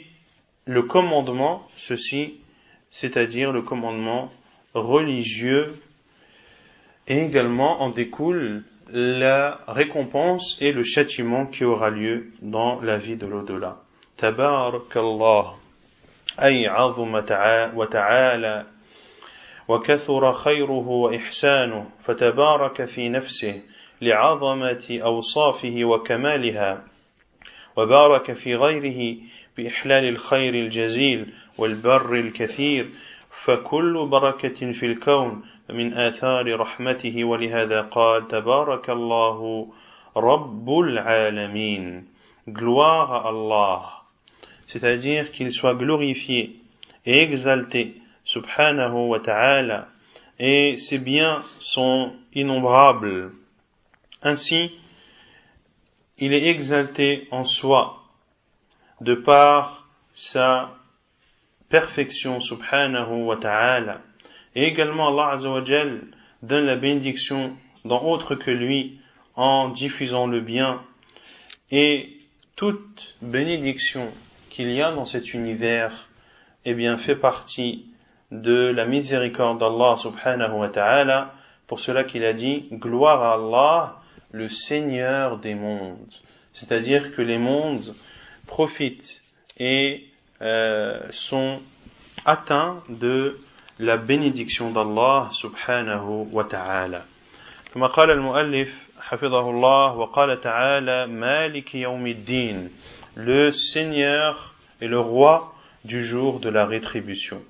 le commandement, ceci, c'est-à-dire le commandement religieux, et également en découle la récompense et le châtiment qui aura lieu dans la vie de l'au-delà. Tabarakallah, ay azuma wa ta'ala, wa kathura khayruhu wa ihsanuhu, fatabaraka fi nafsihi, li'azamati awsafihi wa kamaliha, wa baraka fi ghayrihi بإحلال الخير الجزيل والبر الكثير فكل بركة في الكون من آثار رحمته ولهذا قال تبارك الله رب العالمين. Gloire à Allah, c'est-à-dire qu'il soit glorifié et exalté subhanahu wa ta'ala, et ses biens sont innombrables. Ainsi, il est exalté en soi de par sa perfection subhanahu wa ta'ala, et également Allah Azza wa Jal donne la bénédiction dans autre que lui en diffusant le bien, et toute bénédiction qu'il y a dans cet univers eh bien fait partie de la miséricorde d'Allah subhanahu wa ta'ala. Pour cela qu'il a dit gloire à Allah, le Seigneur des mondes, c'est-à-dire que les mondes profitent et sont atteints de la bénédiction d'Allah subhanahu wa ta'ala. ثم قال المؤلف حفظه الله وقال تعالى مالك يوم الدين, le Seigneur et le roi du jour de la rétribution.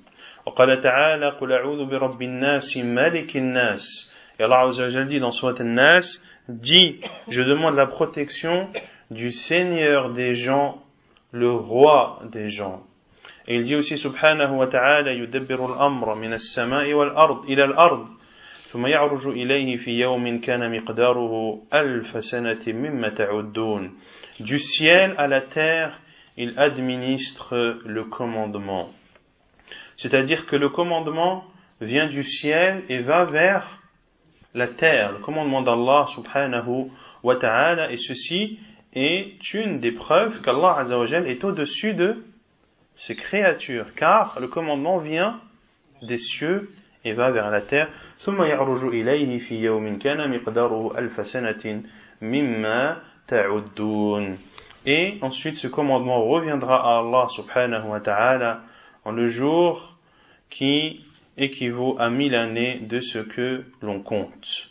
وقال تعالى قل أعوذ برب الناس ملك الناس. Et Allah Azza wa Jalla dit dans Surat An-Nas, dit, je demande la protection du Seigneur des gens, le roi des gens. Et il dit aussi subhanahu wa ta'ala yudabbiru al-amra min as-sama'i wal-ard ila al-ard thumma ya'ruju ilayhi fi yawmin kana miqdaruhu alf sanatin mimma ta'uddun. Du ciel à la terre, il administre le commandement. C'est-à-dire que le commandement vient du ciel et va vers la terre, le commandement d'Allah subhanahu wa ta'ala, et ceci est une des preuves qu'Allah Azza wa Jal est au-dessus de ses créatures, car le commandement vient des cieux et va vers la terre. ثم يعرج إليه في يوم كان مقداره ألف سنة مما تعدون. Et ensuite ce commandement reviendra à Allah subhanahu wa ta'ala en le jour qui équivaut à 1000 années de ce que l'on compte.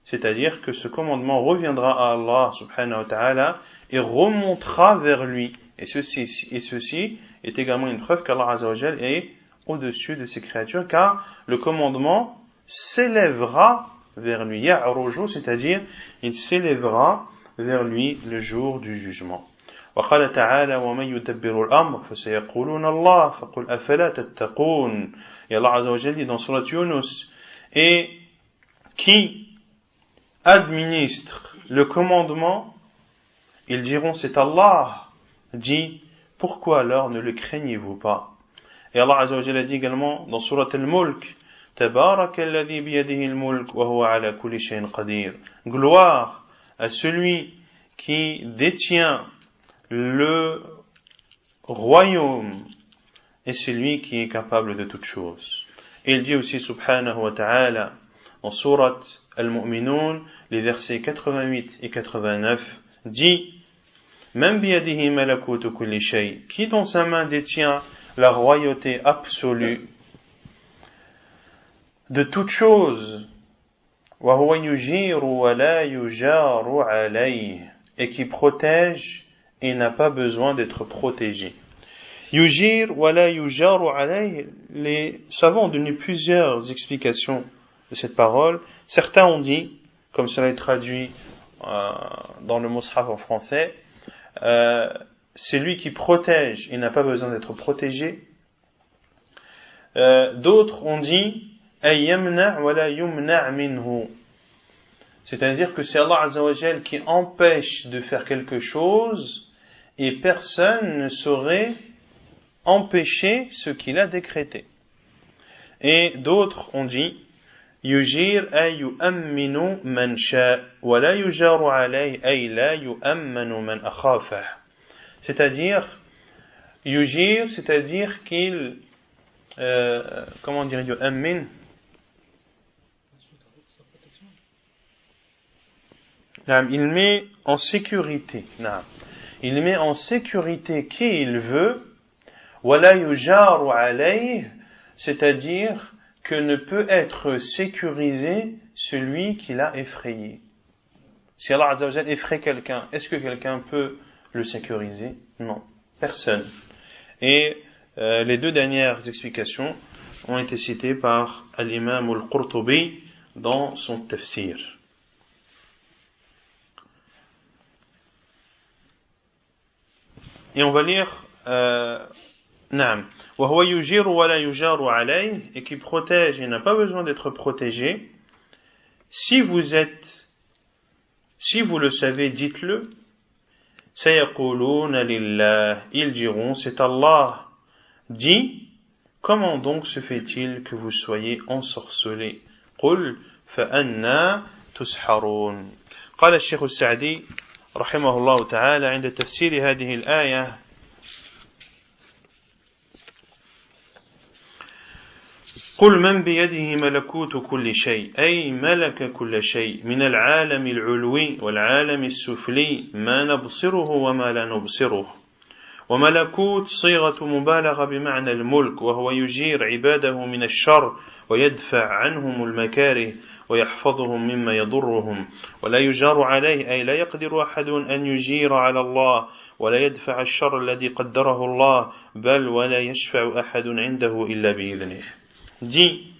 C'est-à-dire que ce commandement reviendra à Allah subhanahu wa ta'ala et remontera vers lui. Et ceci est également une preuve qu'Allah Azza wa Jal est au-dessus de ses créatures, car le commandement s'élèvera vers lui. Ya'ruju, c'est-à-dire il s'élèvera vers lui le jour du jugement. وقال تعالى ومن يدبر الأمر فسيقولون الله فقل أفلا تتقون. Et Allah Azza wa Jalla dit dans Surat Yunus, et qui administre le commandement, ils diront c'est Allah. Dit, pourquoi alors ne le craignez-vous pas? Et Allah Azza wa Jalla dit également dans Surat Al-Mulk, Tabaraka alladhi biyadihi al-mulk wa huwa ala kulli shay'in qadir. Gloire à celui qui détient le royaume et celui qui est capable de toutes choses. Et il dit aussi subhanahu wa ta'ala en Surat Al-Mu'minun, les versets 88 et 89, dit Man biyadihi malakutu kulli shay, qui dans sa main détient la royauté absolue de toutes choses, wa huwa yujiru wa la yujaru alayhi, et qui protège et n'a pas besoin d'être protégé. Yujir wa la yujaru alayhi, les savants ont donné plusieurs explications de cette parole. Certains ont dit, comme cela est traduit dans le Mus'haf en français, c'est lui qui protège et n'a pas besoin d'être protégé. D'autres ont dit ay yamna' wa la yumna' minhu, c'est-à-dire que c'est Allah Azza wa Jal qui empêche de faire quelque chose et personne ne saurait empêcher ce qu'il a décrété. Et d'autres ont dit yujir ay yu'amminu man sha' wa la yujaru alayhi ay la yu'ammanu man akhafah, c'est-à-dire yujir, c'est-à-dire qu'il comment dire yu'ammin, il met en sécurité, il met en sécurité qui il veut, wala yujaru alayhi, c'est-à-dire que ne peut être sécurisé celui qui l'a effrayé. Si Allah Azza wa Jalla effraie quelqu'un, est-ce que quelqu'un peut le sécuriser? Non, personne. Et les deux dernières explications ont été citées par l'imam al-Qurtubi dans son tafsir. Et on va lire وهو يجير ولا يجار عليه, et qui protège et n'a pas besoin d'être protégé. Si vous le savez, dites-le. سيقولون لله, ils diront c'est Allah. Dis, comment donc se fait-il que vous soyez ensorcelés? قل فأنا تسحرون. قال الشيخ السعدي رحمه الله تعالى عند تفسير هذه الآية قل من بيده ملكوت كل شيء أي ملك كل شيء من العالم العلوي والعالم السفلي ما نبصره وما لا نبصره. وملكوت صيغة مبالغة بمعنى الملك, وهو يجير عباده من الشر ويدفع عنهم المكاره ويحفظهم مما يضرهم. ولا يجار عليه أي لا يقدر أحد أن يجير على الله ولا يدفع الشر الذي قدره الله, بل ولا يشفع أحد عنده إلا بإذنه. dit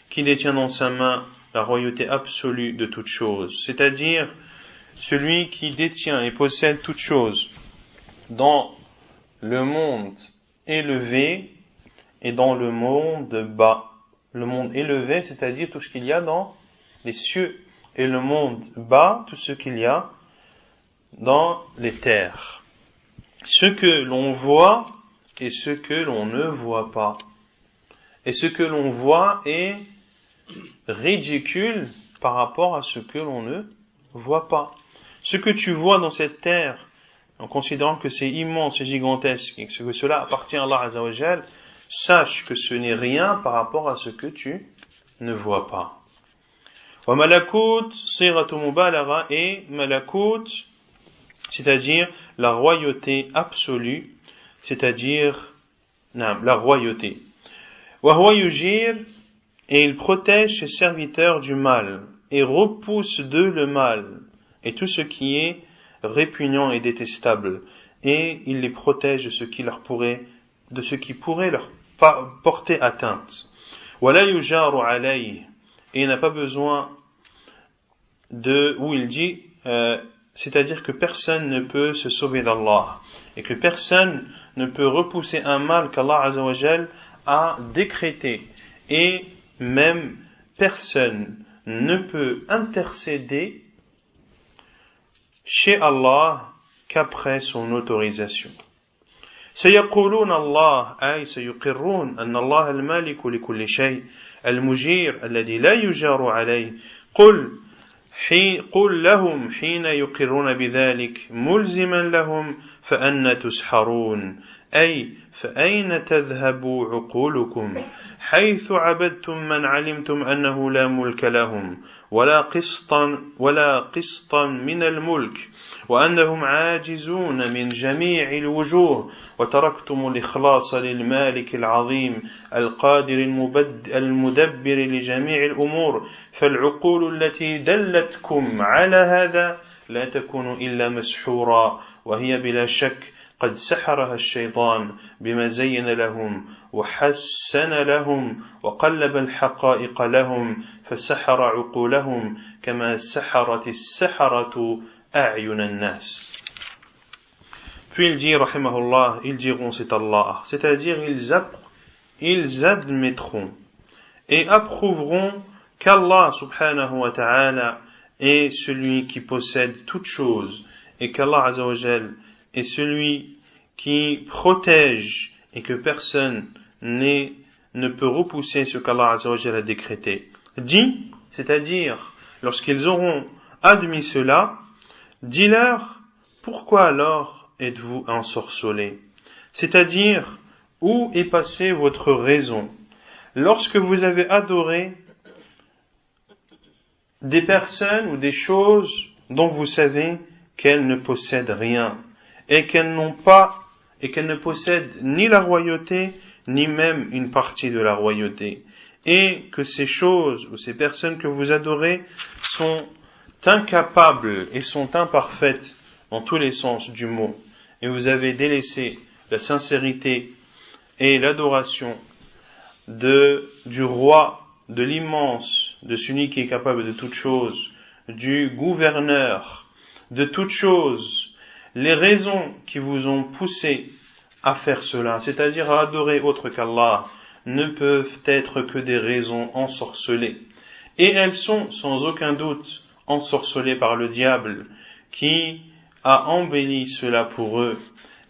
qui détient dans sa main la royauté absolue de toute chose, c'est-à-dire celui qui détient et possède toute chose dans le monde élevé et dans le monde bas. Le monde élevé, c'est-à-dire tout ce qu'il y a dans les cieux, et le monde bas, tout ce qu'il y a dans les terres. Ce que l'on voit et ce que l'on ne voit pas. Et ce que l'on voit est ridicule par rapport à ce que l'on ne voit pas. Ce que tu vois dans cette terre, en considérant que c'est immense et gigantesque, et que cela appartient à Allah Azza wa Jal, sache que ce n'est rien par rapport à ce que tu ne vois pas. Wa malakut siratu mubalagha, et malakut, c'est-à-dire la royauté absolue, c'est-à-dire la royauté. Wa huwa yujir, et il protège ses serviteurs du mal et repousse d'eux le mal et tout ce qui est répugnant et détestable, et il les protège de ce qui pourrait leur porter atteinte. Wala yujaru alayhi, et il n'a pas besoin où il dit c'est-à-dire que personne ne peut se sauver d'Allah et que personne ne peut repousser un mal qu'Allah Azza wa Jal a décrété, et même personne ne peut intercéder chez Allah qu'après son autorisation. سيقولون الله أي سيقرون أن الله المالك لكل شيء المجير الذي لا يجار عليه قل لهم حين يقرون بذلك ملزما لهم فأنى تسحرون أي فأين تذهب عقولكم حيث عبدتم من علمتم أنه لا ملك لهم ولا قسطا من الملك وأنهم عاجزون من جميع الوجوه وتركتم الإخلاص للمالك العظيم القادر المدبر لجميع الأمور فالعقول التي دلتكم على هذا لا تكون إلا مسحورا وهي بلا شك قد سحرها الشيطان بما زين لهم وحسن لهم وقلب الحقائق لهم فسحر عقولهم كما سحرت السحرة أعين الناس. Puis il dit, rahimahullah, ils diront c'est Allah, c'est-à-dire ils admettront et approuveront qu'Allah subhanahu wa ta'ala est celui qui possède toutes choses et qu'Allah azza wa jal est celui qui protège et que personne ne peut repousser ce qu'Allah azza wa jal a décrété. Dis, c'est-à-dire lorsqu'ils auront admis cela, dis-leur, pourquoi alors êtes-vous ensorcelés? C'est-à-dire, où est passée votre raison lorsque vous avez adoré des personnes ou des choses dont vous savez qu'elles ne possèdent rien et qu'elles ne possèdent ni la royauté ni même une partie de la royauté, et que ces choses ou ces personnes que vous adorez sont incapables et sont imparfaites dans tous les sens du mot, et vous avez délaissé la sincérité et l'adoration du roi, de l'immense, de celui qui est capable de toutes choses, du gouverneur de toutes choses. Les raisons qui vous ont poussé à faire cela, c'est-à-dire à adorer autre qu'Allah, ne peuvent être que des raisons ensorcelées, et elles sont sans aucun doute ensorcelés par le diable qui a embelli cela pour eux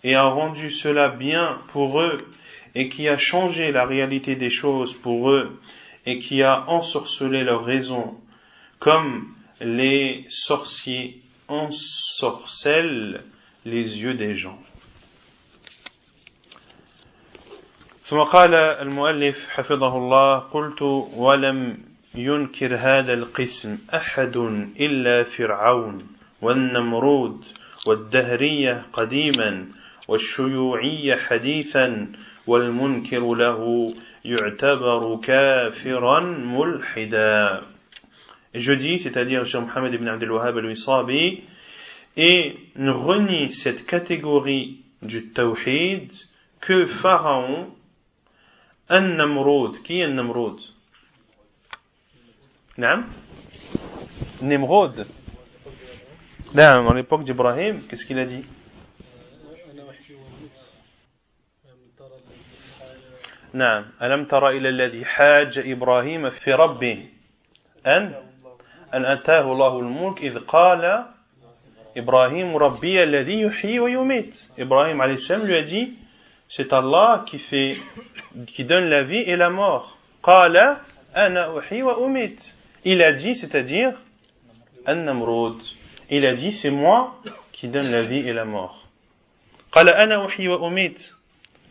et a rendu cela bien pour eux et qui a changé la réalité des choses pour eux et qui a ensorcelé leur raison comme les sorciers ensorcellent les yeux des gens. ثم قال المؤلف حفظه الله قلت ولم ينكر هذا القسم أحد إلا فرعون والنمرود والدهرية قديما والشيوعية حديثا والمنكر له يعتبر كافرا ملحدا. Et je dis, c'est-à-dire Cheikh Mohammed ibn Abdel Wahhab al-Wisabi, et ne renie cette catégorie du tawhid que Pharaon An-Namrud. Qui est An-Namrud? Naam? Nimrod. Naam, à l'époque d'Ibrahim, qu'est-ce qu'il a dit? نعم ألم تر إلى الذي حاج إبراهيم في ربه أن أتاه الله الملك إذ قال إبراهيم ربي الذي يحيي ويميت. Ibrahim alayhi salam lui a dit, c'est Allah qui donne la vie et la mort. قال أنا أحيي وأميت. Il a dit, c'est-à-dire An-Namrud. Il a dit, c'est moi qui donne la vie et la mort. قال أنا أحيي وأميت.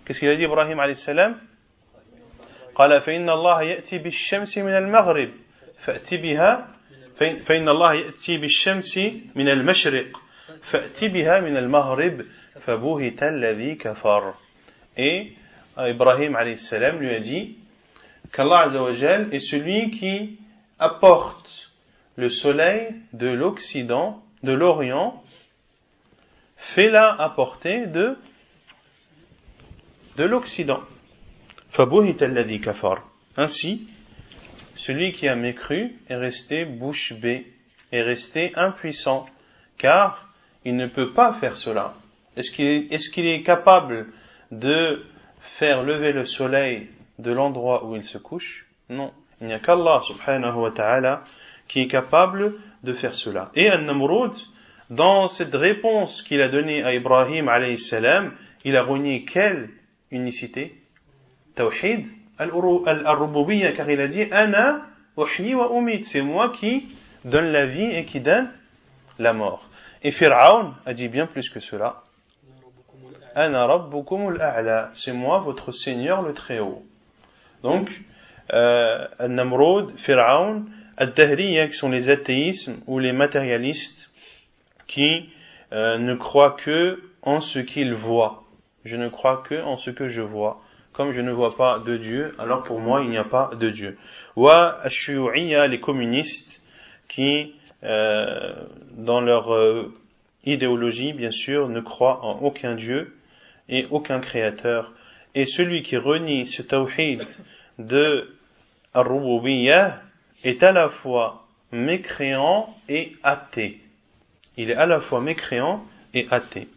Qu'est-ce qu'il a dit Ibrahim alayhi salam? قال فإن الله يأتي بالشمس من المغرب فأتي بها فإن الله يأتي بالشمس من المشرق فأتي بها من المغرب فبهت الذي كفر. Et Ibrahim alayhi salam lui a dit qu'Allah Azza wa Jal est celui qui apporte le soleil de l'Occident, de l'Orient, fait-la apporter de l'Occident. فَبُهِتَ الَّذِي كَفَرَ. Ainsi, celui qui a mécru est resté bouche bée, est resté impuissant, car il ne peut pas faire cela. Est-ce qu'il est capable de faire lever le soleil de l'endroit où il se couche? Non. Il n'y a qu'Allah subhanahu wa ta'ala qui est capable de faire cela. Et An-Namrud, dans cette réponse qu'il a donnée à Ibrahim alayhi salam, il a renié quelle unicité? Tawhid al-Rububiyya, car il a dit Ana uhyi wa umit, c'est moi qui donne la vie et qui donne la mort. Et Pharaon a dit bien plus que cela. Ana rabbukumul a'la, c'est moi votre Seigneur le Très-Haut. Donc, Namrud, Pharaon, Ad-Dahriyya, qui sont les athéismes ou les matérialistes qui ne croient que en ce qu'ils voient. Je ne crois que en ce que je vois. Comme je ne vois pas de Dieu, alors pour moi il n'y a pas de Dieu. Wa ash-shuyu'iyya, les communistes qui, dans leur idéologie, bien sûr, ne croient en aucun Dieu et aucun créateur. Et celui qui renie ce tawhid de ar-rububiyya est à la fois mécréant et athée. Il est à la fois mécréant et athée.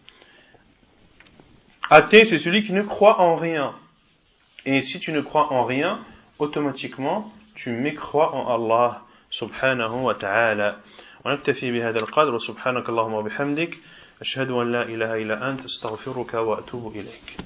Athée, c'est celui qui ne croit en rien. Et si tu ne crois en rien, automatiquement, tu mécrois en Allah subhanahu wa ta'ala. ونكتفي بهذا القدر وسبحانك اللهم وبحمدك أشهد أن لا إله إلا أنت أستغفرك وأتوب إليك.